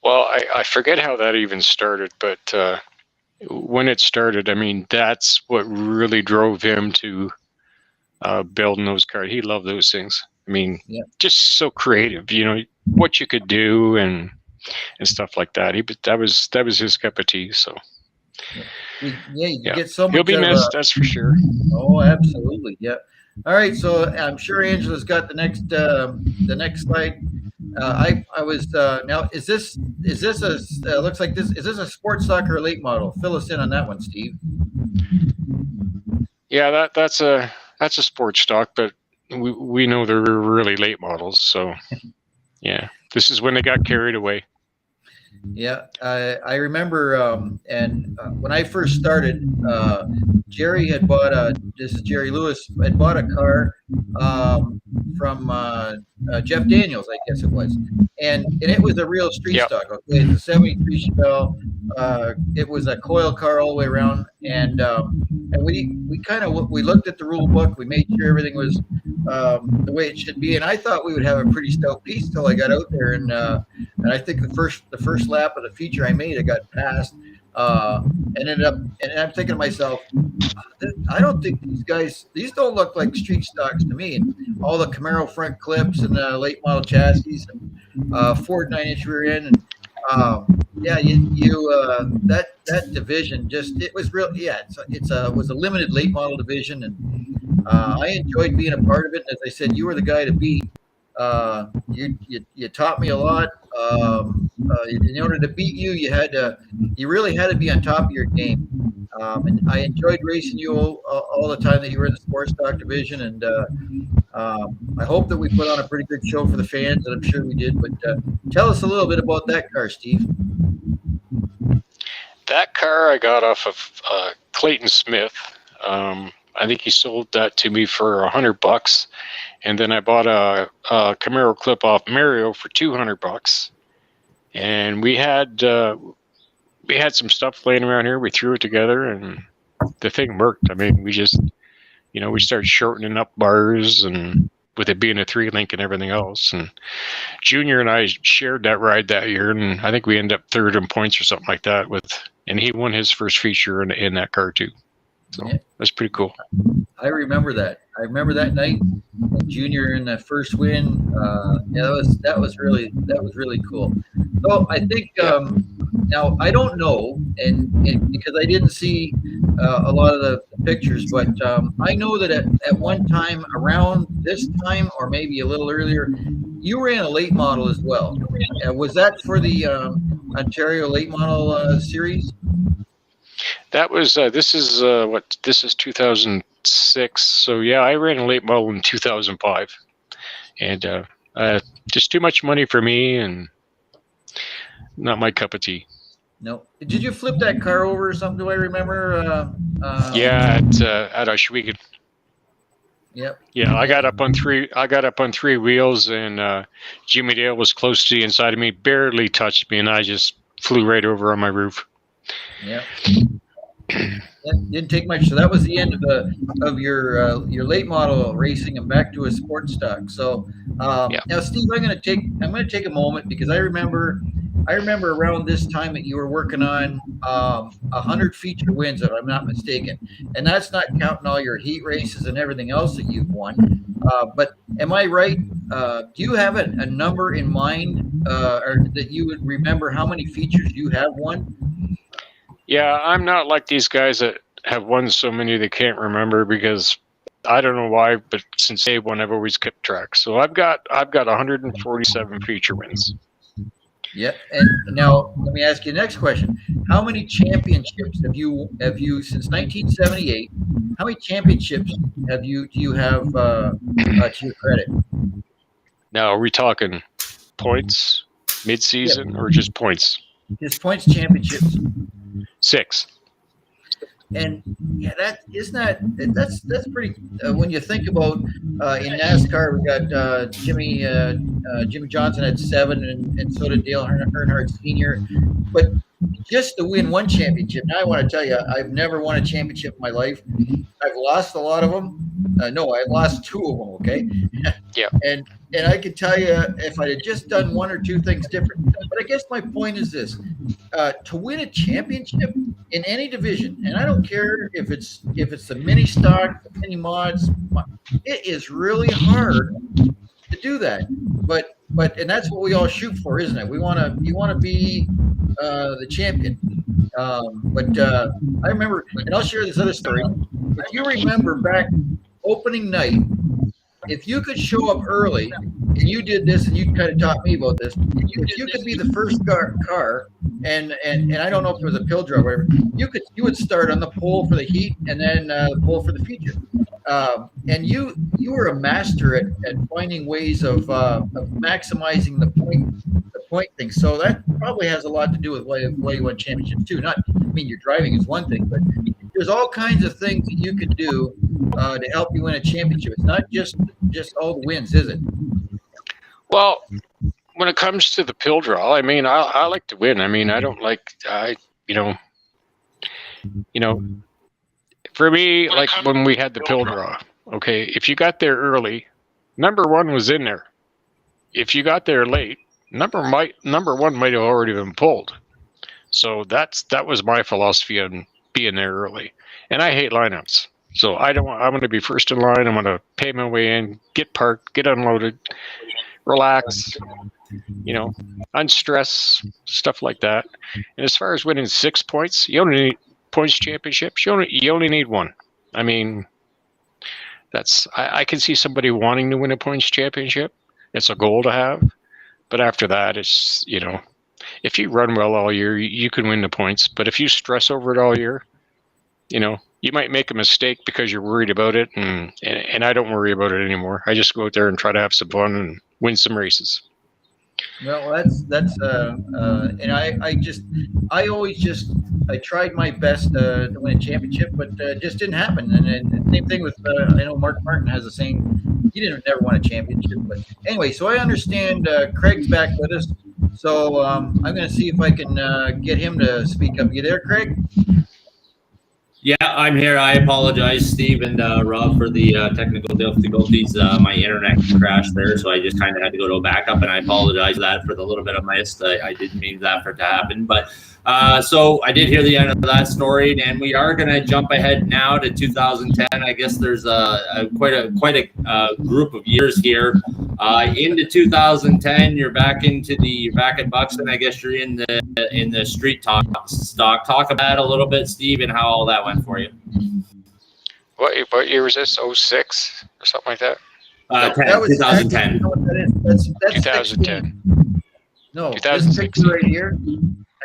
Well, I forget how that even started, but when it started, I mean, that's what really drove him to building those cars. He loved those things. I mean, just so creative, you know, what you could do and stuff like that. That was his cup of tea. So you get so much. He'll be missed, that's for sure. Oh, absolutely. Yeah. All right. So I'm sure Angela's got the next slide. I was now. Is this a looks like this? Is this a sports stock or a late model? Fill us in on that one, Steve. Yeah, that's a sports stock, but we know they're really late models. So yeah, this is when they got carried away. Yeah, I remember, and when I first started, Jerry had bought this is Jerry Lewis, had bought a car from Jeff Daniels, I guess it was, and it was a real street stock. Okay, it's a '73 Chevelle. It was a coil car all the way around, and we looked at the rule book. We made sure everything was the way it should be, and I thought we would have a pretty stout piece till I got out there, and I think the first lap of the feature I made, I got passed. And I'm thinking to myself, I don't think these don't look like street stocks to me. And all the Camaro front clips and the late model chassis and Ford 9-inch rear end. And yeah, that division it was real. Yeah, was a limited late model division, and I enjoyed being a part of it. As I said, you were the guy to beat. You taught me a lot. In order to beat you, you really had to be on top of your game. And I enjoyed racing you all the time that you were in the sports stock division. And I hope that we put on a pretty good show for the fans, and I'm sure we did. But tell us a little bit about that car, Steve. That car I got off of Clayton Smith. I think he sold that to me for $100, and then I bought a Camaro clip off Mario for $200. And we had some stuff laying around here. We threw it together, and the thing worked. I mean, we just, we started shortening up bars, and with it being a 3-link and everything else. And Junior and I shared that ride that year, and I think we ended up third in points or something like that. And he won his first feature in that car too. So that's pretty cool. I remember that. I remember that night, Junior in the first win. That was really cool. So I think now I don't know, and because I didn't see a lot of the pictures, but I know that at one time around this time, or maybe a little earlier, you ran a late model as well. Was that for the Ontario Late Model Series? That was this is 2006. So yeah, I ran a late model in 2005, and just too much money for me and not my cup of tea. No. Did you flip that car over or something? Do I remember? Yeah, at Oshwegan. Yep. Yeah, I got up on three wheels, and Jimmy Dale was close to the inside of me, barely touched me, and I just flew right over on my roof. Yeah. That didn't take much. So that was the end of your late model racing and back to a sports stock. So now, Steve, I'm going to take a moment, because I remember around this time that you were working on 100 feature wins, if I'm not mistaken, and that's not counting all your heat races and everything else that you've won. But am I right? Do you have a number in mind, or that you would remember how many features you have won? Yeah, I'm not like these guys that have won so many they can't remember, because I don't know why, but since day one I've always kept track. So I've got 147 feature wins. Yeah, and now let me ask you the next question: how many championships have you since 1978? How many championships do you have to your credit? Now, are we talking points, mid-season, or just points? Just points championships. 6. And yeah, that's pretty. When you think about in NASCAR, we got Jimmy Johnson had 7, and so did Dale Earnhardt Sr. But just to win one championship, now I want to tell you, I've never won a championship in my life. I've lost a lot of them. No, I lost 2 of them. Okay. Yeah. And I can tell you, if I had just done 1 or 2 things different. But I guess my point is this: to win a championship in any division, and I don't care if it's the mini stock, the mini mods, it is really hard to do that. But and that's what we all shoot for, isn't it? You want to be the champion. But I remember, and I'll share this other story. If you remember back opening night, if you could show up early, and you did this, and you kind of taught me about this, if you could be the first car, and I don't know if it was a pill draw or whatever, you would start on the pole for the heat, and then the pole for the feature. And you were a master at finding ways of maximizing the point thing. So that probably has a lot to do with why you won championships too. Your driving is one thing, but there's all kinds of things that you can do to help you win a championship. It's not just all the wins, is it? Well, when it comes to the pill draw, I like to win. I don't like for me, like when we had the pill draw, okay, if you got there early, number 1 was in there. If you got there late, number 1 might have already been pulled. So that was my philosophy on being there early. And I hate lineups. So I want to be first in line. I'm going to pay my way in, get parked, get unloaded, relax, unstress, stuff like that. And as far as winning 6 points, you only need points championships. You only need one. I mean, I can see somebody wanting to win a points championship. It's a goal to have. But after that, it's, if you run well all year, you can win the points. But if you stress over it all year, you might make a mistake because you're worried about it. And I don't worry about it anymore. I just go out there and try to have some fun and win some races. Well, and I tried my best to win a championship, but it just didn't happen. And same thing with, I know Mark Martin has the same, he didn't never won a championship. But anyway, so I understand Craig's back with us. So I'm going to see if I can get him to speak up. You there, Craig? Yeah, I'm here. I apologize, Steve and Rob, for the technical difficulties. My internet crashed there, so I just kind of had to go to a backup, and I apologize for the little bit of mist. I didn't mean that for it to happen, but so I did hear the end of that story, and we are going to jump ahead now to 2010. I guess there's quite a group of years here. Into 2010, you're back at Buxton. I guess you're in the street stock. Talk about that a little bit, Steve, and how all that went for you. What year was this? 06 or something like that? 2010. You know what that is? That's 2010. 16. No, this picture 2016. right here,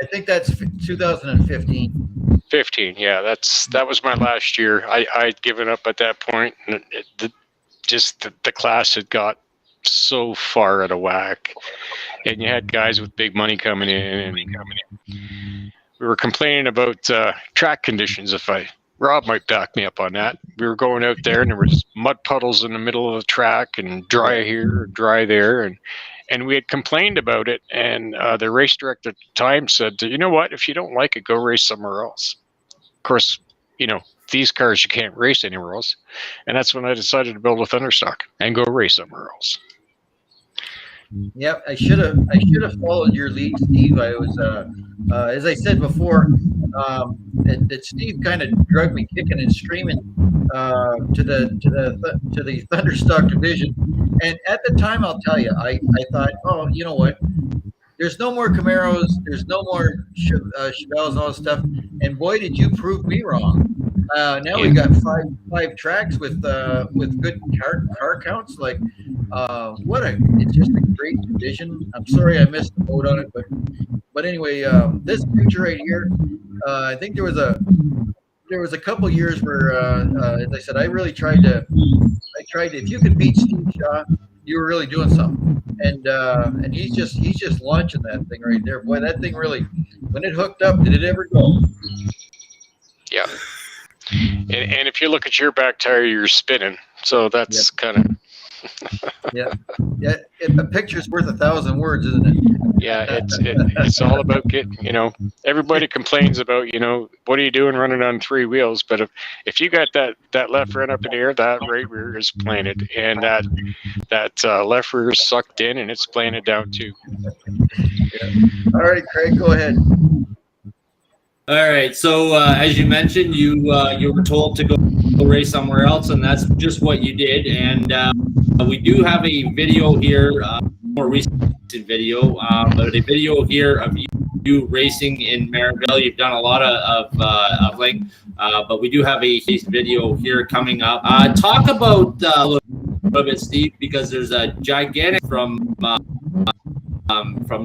I think that's 2015. 15, yeah. That was my last year. I'd given up at that point, and the class had got so far out of whack, and you had guys with big money coming in, and we were complaining about track conditions. Rob might back me up on that. We were going out there, and there was mud puddles in the middle of the track, and dry here, dry there, and we had complained about it. And the race director at the time said, "You know what? If you don't like it, go race somewhere else." Of course, these cars you can't race anywhere else, and that's when I decided to build a Thunderstock and go race somewhere else. Yep, I should have followed your lead, Steve. I was, as I said before, that Steve kind of dragged me kicking and screaming to the Thunderstock division. And at the time, I'll tell you, I thought, oh, you know what? There's no more Camaros. There's no more Chevelles and all this stuff. And boy, did you prove me wrong. Now we got five tracks with good car counts. Like, it's just a great division. I'm sorry I missed the boat on it, but anyway, this picture right here, I think there was a couple years where, as I said, I tried to. If you could beat Steve Shaw, you were really doing something. And he's just launching that thing right there. Boy, that thing really, when it hooked up, did it ever go? Yeah. And if you look at your back tire, you're spinning. So that's kind of. Yeah. A picture's worth 1,000 words, isn't it? Yeah, it's all about everybody complains about, what are you doing running on 3 wheels? But if you got that left front up in the air, that right rear is planted, and that left rear is sucked in, and it's planted down too. Yeah. All right, Craig, go ahead. All right. So as you mentioned, you were told to go race somewhere else, and that's just what you did. And we do have a video here, more recent video, but a video here of you racing in Maryville. You've done a lot of link, but we do have a video here coming up. Talk about a little bit, Steve, because there's a gigantic from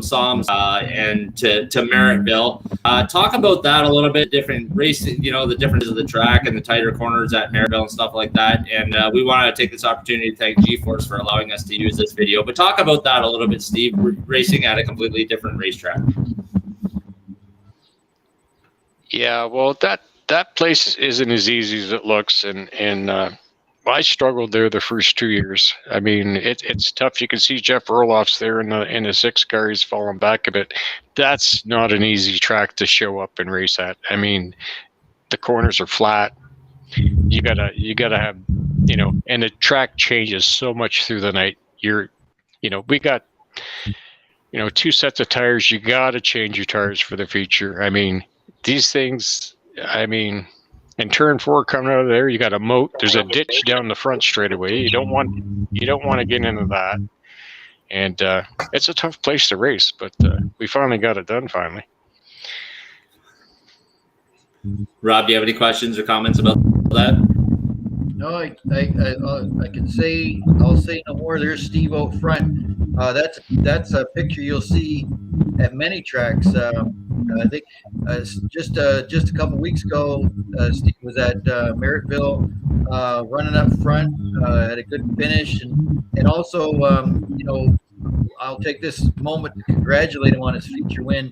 SOMS and to Merrittville. Talk about that a little bit, different racing, the differences of the track and the tighter corners at Merrittville and stuff like that. And we want to take this opportunity to thank G-Force for allowing us to use this video. But talk about that a little bit, Steve, racing at a completely different racetrack. Yeah, well, that place isn't as easy as it looks, and I struggled there the first 2 years. I mean, it's tough. You can see Jeff Orloff's there in the 6 car. He's falling back a bit. That's not an easy track to show up and race at. I mean, the corners are flat. You gotta have, and the track changes so much through the night. We got, 2 sets of tires. You got to change your tires for the future. I mean, these things, in turn 4 coming out of there, you got a moat. There's a ditch down the front straight away. You don't want to get into that. And it's a tough place to race, but we finally got it done finally. Rob, do you have any questions or comments about that? No, I can say, I'll say no more. There's Steve out front. That's a picture you'll see at many tracks. I think just a couple weeks ago, Steve was at Merrittville, running up front, had a good finish, and also I'll take this moment to congratulate him on his feature win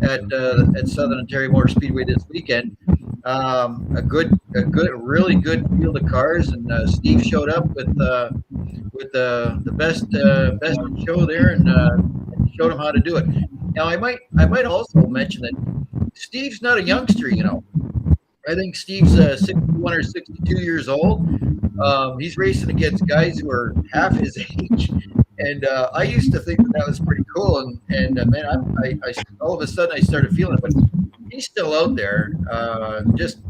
at Southern Ontario Motor Speedway this weekend. A really good field of cars, and Steve showed up with the best show there, and showed him how to do it. Now, I might also mention that Steve's not a youngster. I think Steve's 61 or 62 years old. He's racing against guys who are half his age, and I used to think that was pretty cool. And man, I all of a sudden I started feeling it, but he's still out there, just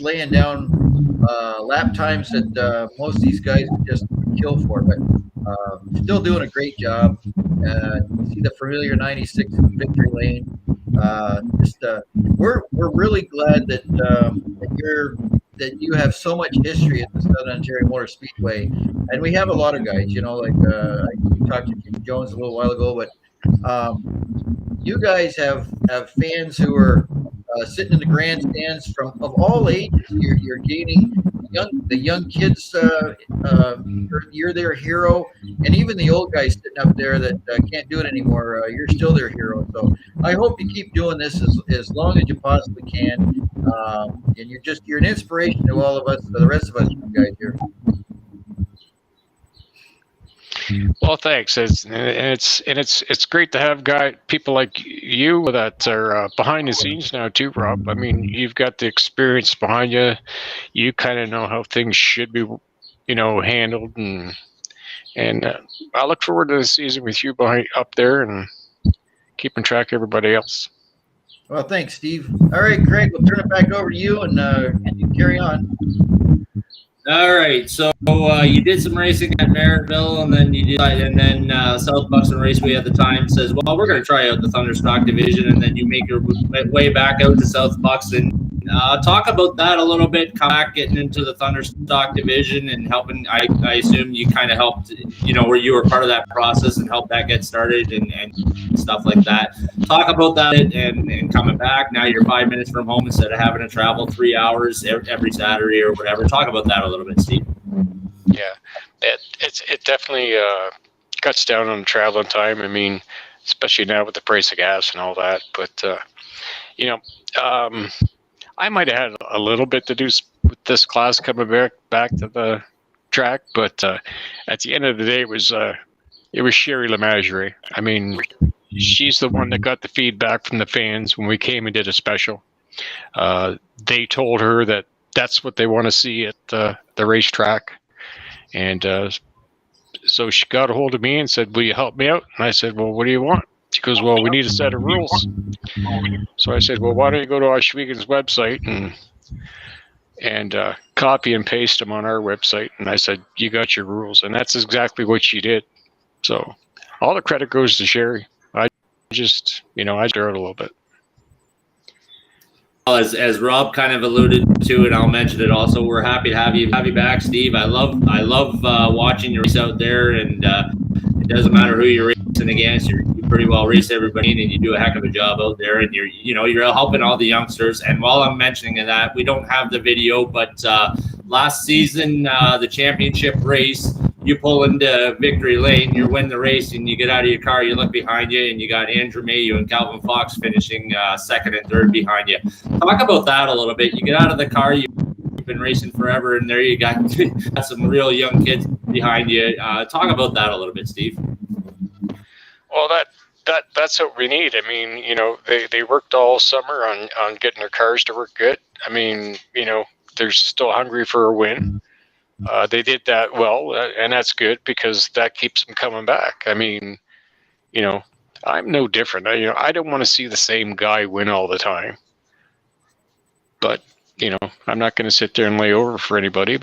laying down lap times that most of these guys would just kill for. But still doing a great job. You see the familiar 96 in victory lane. We're really glad that you have so much history at the Southern Ontario Motor Speedway, and we have a lot of guys. We talked to Jim Jones a little while ago, but you guys have fans who are sitting in the grandstands of all ages. You're gaining the young kids. You're their hero, and even the old guys sitting up there that can't do it anymore. You're still their hero. So I hope you keep doing this as long as you possibly can. And you're an inspiration to all of us, to the rest of us guys here. Well, thanks. It's great to have people like you that are behind the scenes now too, Rob. I mean, you've got the experience behind you. You kind of know how things should be, handled, and I look forward to the season with you up there and keeping track of everybody else. Well, thanks, Steve. All right, Craig, we'll turn it back over to you, and you carry on. All right, so you did some racing at Merrittville, and then South Buxton Raceway at the time says, well, we're going to try out the Thunderstock division, and then you make your way back out to South Buxton. Talk about that a little bit, come back getting into the Thunderstock division and helping. I assume you kind of helped, where you were part of that process and helped that get started and stuff like that. Talk about that and coming back. Now you're 5 minutes from home instead of having to travel 3 hours every Saturday or whatever. Talk about that a little bit, Steve. Yeah, it definitely cuts down on traveling time. I mean, especially now with the price of gas and all that. But I might have had a little bit to do with this class coming back to the track, but at the end of the day, it was Sherry LeMagerie. I mean, she's the one that got the feedback from the fans when we came and did a special. They told her that that's what they want to see at the racetrack, and so she got a hold of me and said, "Will you help me out?" And I said, "Well, what do you want?" She goes, "Well, we need a set of rules." So I said, "Well, why don't you go to Oshwegan's website and copy and paste them on our website?" And I said, "You got your rules," and that's exactly what she did. So all the credit goes to Sherry. I just, I stir it a little bit. As Rob kind of alluded to, and I'll mention it also, we're happy to have you back, Steve. I love watching you race out there, and it doesn't matter who you're racing against. You pretty well race everybody, and you do a heck of a job out there, and you're helping all the youngsters. And while I'm mentioning that, we don't have the video, but last season, the championship race, you pull into victory lane, you win the race, and you get out of your car, you look behind you, and you got Andrew Mayhew and Calvin Fox finishing second and third behind you. Talk about that a little bit. You get out of the car, you've been racing forever, and there you got some real young kids behind you. Talk about that a little bit, Steve. Well, that's what we need. I mean, they worked all summer on getting their cars to work good. I mean, they're still hungry for a win. They did that well, and that's good because that keeps them coming back. I mean, I'm no different. I don't want to see the same guy win all the time. But I'm not going to sit there and lay over for anybody.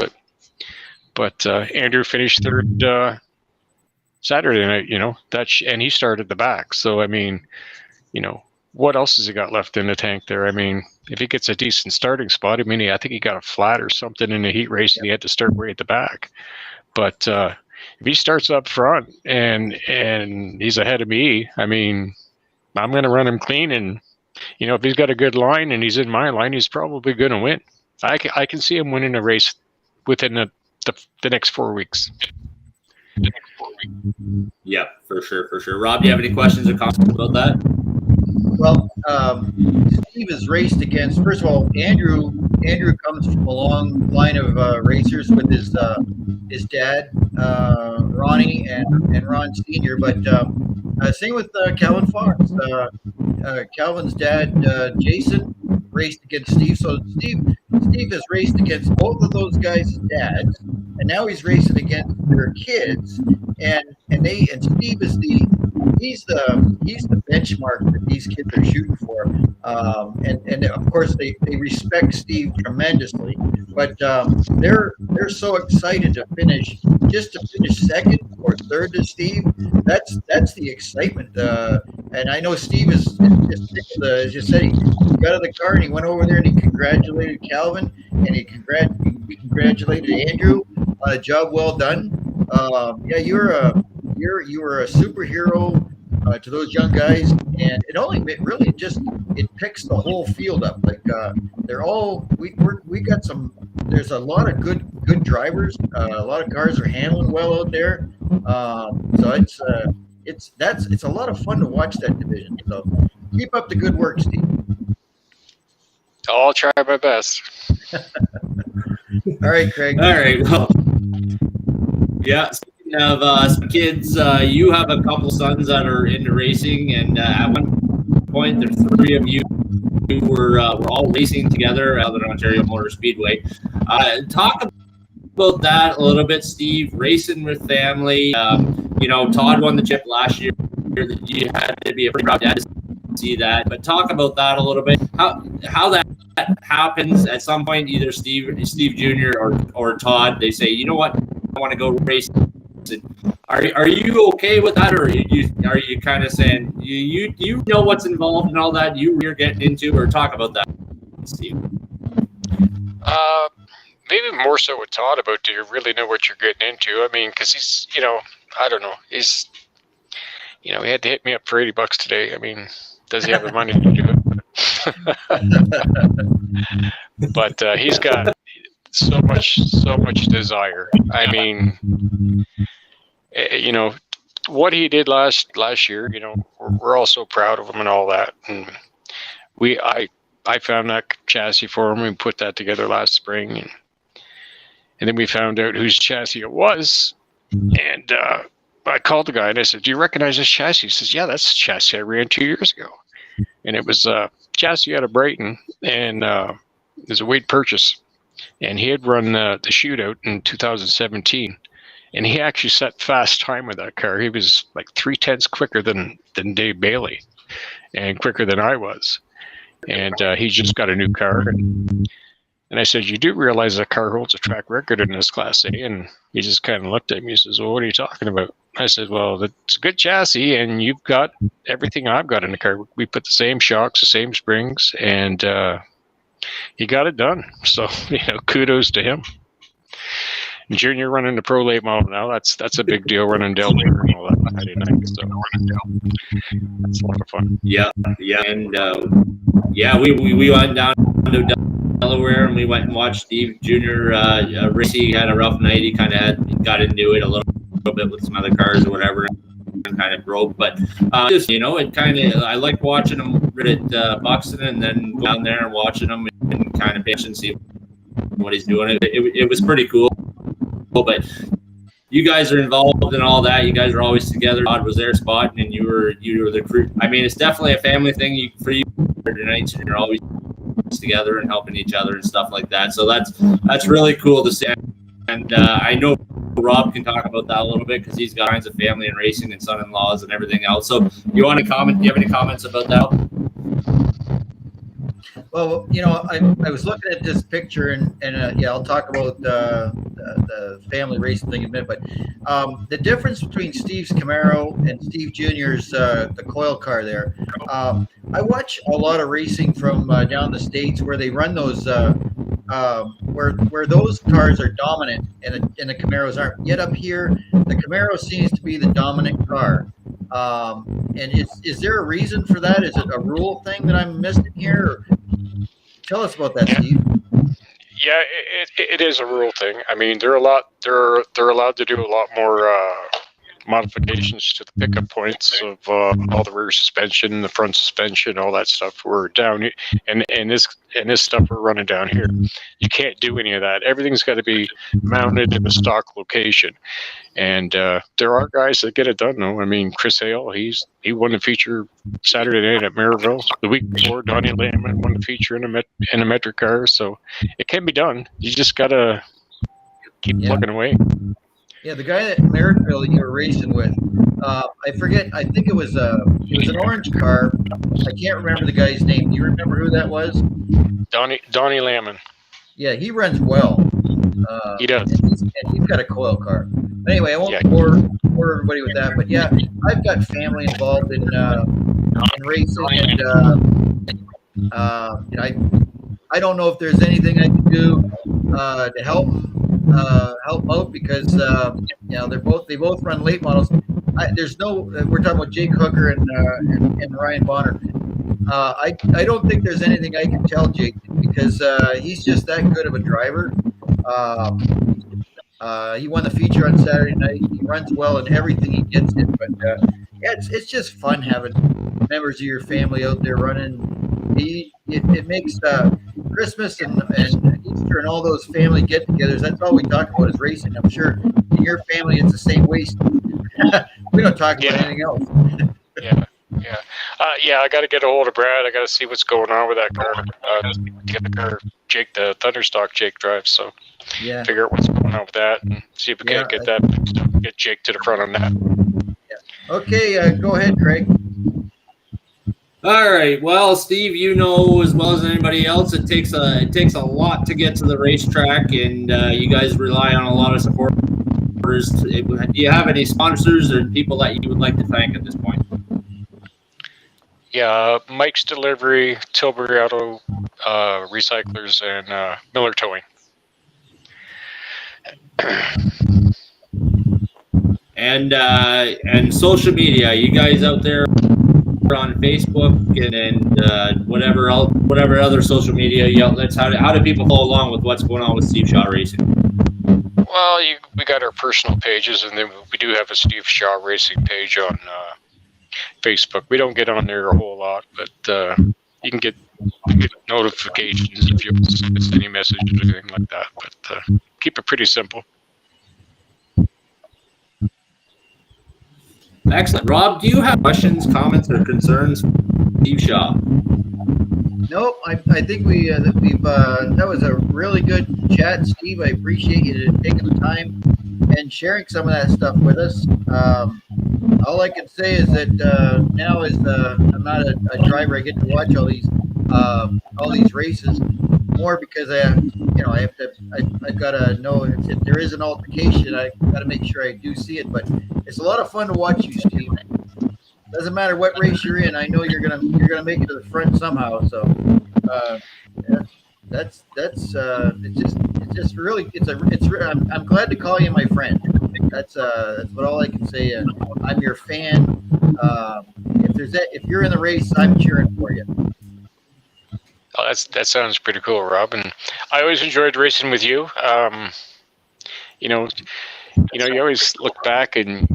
But Andrew finished third Saturday night. And he started the back. So I mean, what else has he got left in the tank there? I mean, if he gets a decent starting spot, I think he got a flat or something in the heat race, and he had to start way at the back. But if he starts up front and he's ahead of me, I mean, I'm going to run him clean. And if he's got a good line and he's in my line, he's probably going to win. I can see him winning a race within the next 4 weeks. Yeah, for sure. Rob, do you have any questions or comments about that? Well, Steve has raced against. First of all, Andrew comes from a long line of racers with his dad, Ronnie, and Ron Senior. But same with Calvin Fox. Calvin's dad, Jason, raced against Steve. So Steve has raced against both of those guys' dads, and now he's racing against their kids. And Steve is he's the benchmark that these kids are shooting for. And of course they respect Steve tremendously, but they're so excited to finish second or third to Steve. That's the excitement. And I know Steve is just as you said, he got out of the car and he went over there and he congratulated Calvin and he congratulated Andrew on a job well done. Yeah, you were a superhero to those young guys, and it picks the whole field up. Like they're all we got some. There's a lot of good drivers. A lot of cars are handling well out there. So it's a lot of fun to watch that division. So keep up the good work, Steve. I'll try my best. All right, Craig. All right. Well, yeah. Speaking of some kids, you have a couple sons that are into racing, and at one point, there's three of you who were all racing together at the Ontario Motor Speedway. Talk about that a little bit, Steve. Racing with family. Todd won the chip last year. You had to be a pretty proud dad to see that. But talk about that a little bit. How that happens at some point, either Steve Jr. or Todd, they say, you know what, I want to go race. Are you okay with that, or are you kind of saying you know what's involved and all that you're getting into, or talk about that, Steve? Maybe more so with Todd about, do you really know what you're getting into? I mean, because he's, I don't know, he's, he had to hit me up for $80 today. I mean, does he have the money to do it? But he's got so much desire. I mean, what he did last year, we're all so proud of him and all that. And I found that chassis for him and put that together last spring, and then we found out whose chassis it was. And I called the guy and I said, "Do you recognize this chassis?" He says, "Yeah, that's the chassis I ran 2 years ago." And it was a chassis out of Brighton, and it was a Wade purchase. And he had run the shootout in 2017. And he actually set fast time with that car. He was like 0.3 quicker than Dave Bailey, and quicker than I was. And he just got a new car. And I said, "You do realize that car holds a track record in this Class A?" And he just kind of looked at me and says, "Well, what are you talking about?" I said, "Well, it's a good chassis, and you've got everything I've got in the car. We put the same shocks, the same springs, and he got it done." So, kudos to him. And Junior running the Pro Late model now, that's a big deal, running Delaware and all that Friday night. So that's a lot of fun. Yeah. And we went down to Delaware and we went and watched Steve Jr. race. He had a rough night. He kind of got into it a little bit with some other cars or whatever, and kind of broke. But it kind of, I like watching him at Buxton and then go down there and watching him and kind of pitch and see what he's doing. It was pretty cool. But you guys are involved in all that. You guys are always together. Todd was there spotting, and you were the crew. I mean, it's definitely a family thing for you tonight, and you're always together and helping each other and stuff like that. So that's really cool to see. And I know Rob can talk about that a little bit because he's got kinds of family and racing and son-in-laws and everything else. So you want to comment? Do you have any comments about that? Well, I was looking at this picture, and yeah, I'll talk about the family racing thing in a minute. But the difference between Steve's Camaro and Steve Jr.'s the coil car there, I watch a lot of racing from down the States where they run those where those cars are dominant and the Camaros aren't. Yet up here, the Camaro seems to be the dominant car. And is there a reason for that? Is it a rule thing that I'm missing here? Tell us about that, Steve. Yeah, it is a rule thing. I mean, they're allowed to do a lot more modifications to the pickup points of all the rear suspension, the front suspension, all that stuff. We're down, and this stuff we're running down here. You can't do any of that. Everything's got to be mounted in a stock location. And there are guys that get it done, though. I mean, Chris Hale, he won the feature Saturday night at Maryville. The week before, Donnie Lehman won the feature in a metric car. So it can be done. You just gotta keep plugging away. Yeah, the guy at Maryville you were racing with, I forget. I think it was an orange car. I can't remember the guy's name. Do you remember who that was? Donnie Lehman. Yeah, he runs well. He does. And he's got a coil car. But anyway, I won't bore everybody with that. But yeah, I've got family involved in racing, and I don't know if there's anything I can do to help out because they both run late models. We're talking about Jake Hooker and Ryan Bonner. I don't think there's anything I can tell Jake because he's just that good of a driver. He won the feature on Saturday night. He runs well in everything he gets in. But yeah, it's just fun having members of your family out there running. It makes Christmas and Easter and all those family get-togethers. That's all we talk about is racing. I'm sure in your family it's the same way. We don't talk about anything else. Yeah. I got to get a hold of Brad. I got to see what's going on with that car. Get the car, Jake, the Thunderstock Jake drives. So figure out what's going on with that and see if we can't get that fixed up. Get Jake to the front on that. Yeah. Okay, go ahead, Craig. All right. Well, Steve, you know as well as anybody else, it takes a lot to get to the racetrack, and you guys rely on a lot of supporters. Do you have any sponsors or people that you would like to thank at this point? Yeah, Mike's Delivery, Tilbury Auto Recyclers, and Miller Towing. And social media, you guys out there on Facebook and whatever other social media outlets, how do people follow along with what's going on with Steve Shaw Racing? Well, we got our personal pages, and then we do have a Steve Shaw Racing page on Facebook. We don't get on there a whole lot, but you can get notifications if you send us any message or anything like that. But keep it pretty simple. Excellent. Rob, do you have questions, comments, or concerns for Steve Shaw? Nope. I think that was a really good chat, Steve. I appreciate you taking the time and sharing some of that stuff with us. All I can say is that now as I'm not a driver, I get to watch all these races more because I've got to know if there is an altercation, I got to make sure I do see it. But it's a lot of fun to watch you, Steve. Doesn't matter what race you're in. I know you're gonna make it to the front somehow. So that's it's just really I'm glad to call you my friend. That's what all I can say. I'm your fan. If you're in the race, I'm cheering for you. Oh, that sounds pretty cool, Rob. And I always enjoyed racing with you. You always look back and,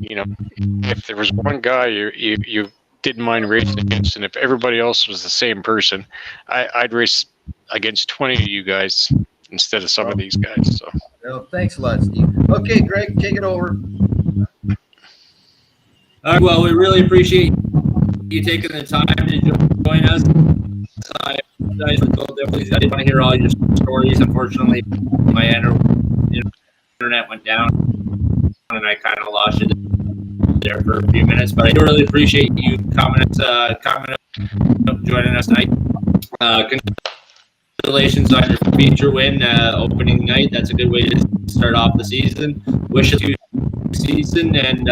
if there was one guy you didn't mind racing against, and if everybody else was the same person, I'd race against 20 of you guys instead of some of these guys. So. Well, thanks a lot, Steve. Okay, Greg, take it over. All right, well, we really appreciate you taking the time to join us. I didn't want to hear all your stories. Unfortunately, my internet went down. and I kind of lost you there for a few minutes, but I do really appreciate you coming up, joining us tonight. Congratulations on your feature win opening night. That's a good way to start off the season. Wish you a season, and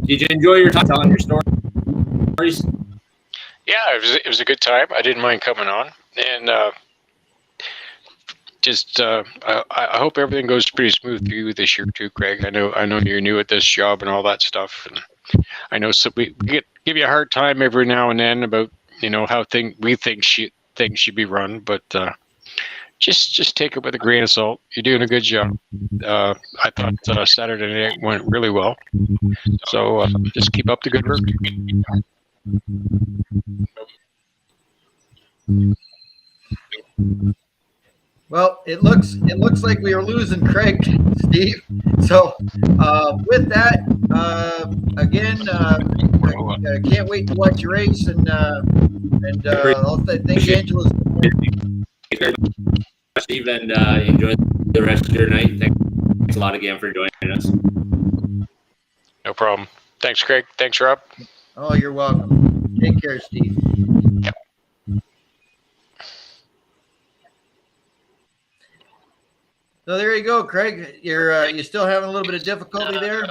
did you enjoy your time telling your stories? Yeah, it was a good time. I didn't mind coming on, and I hope everything goes pretty smooth for you this year too, Craig. I know you're new at this job and all that stuff, and I know we give you a hard time every now and then about how we think things should be run, but just take it with a grain of salt. You're doing a good job. I thought Saturday night went really well, so just keep up the good work. Well, it looks like we are losing Craig, Steve. So with that, again, I can't wait to watch your race, and I'll thank Angela. Steve, and enjoy the rest of your night. Thanks a lot again for joining us. No problem. Thanks, Craig. Thanks, Rob. Oh, you're welcome. Take care, Steve. Yep. So there you go, Craig. You still having a little bit of difficulty there?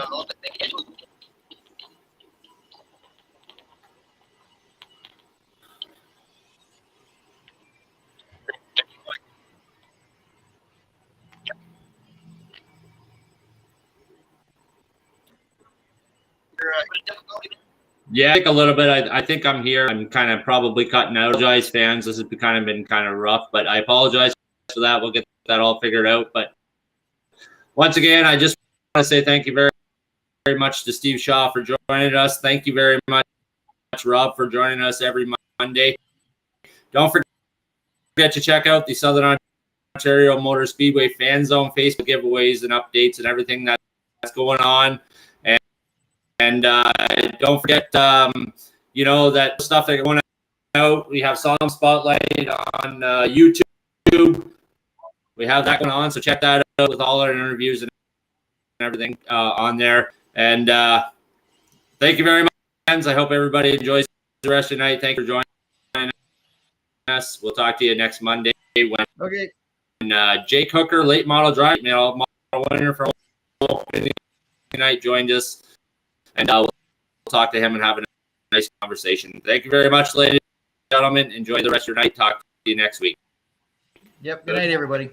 Yeah, I think a little bit. I think I'm here. I'm kind of probably cutting out. Apologize, fans. This has been kind of rough, but I apologize for that. We'll get that all figured out. But once again, I just want to say thank you very, very much to Steve Shaw for joining us. Thank you very much, Rob, for joining us every Monday. Don't forget to check out the Southern Ontario Motor Speedway Fan Zone Facebook giveaways and updates and everything that's going on. And don't forget, that stuff that going out. We have SOMSpotlight on YouTube. We have that going on, so check that out with all our interviews and everything on there. And thank you very much, friends. I hope everybody enjoys the rest of the night. Thank you for joining us. We'll talk to you next Monday when Jake Hooker, late model drive, model winner for opening night, joined us. And we'll talk to him and have a nice conversation. Thank you very much, ladies and gentlemen. Enjoy the rest of your night. Talk to you next week. Yep. Good night, everybody.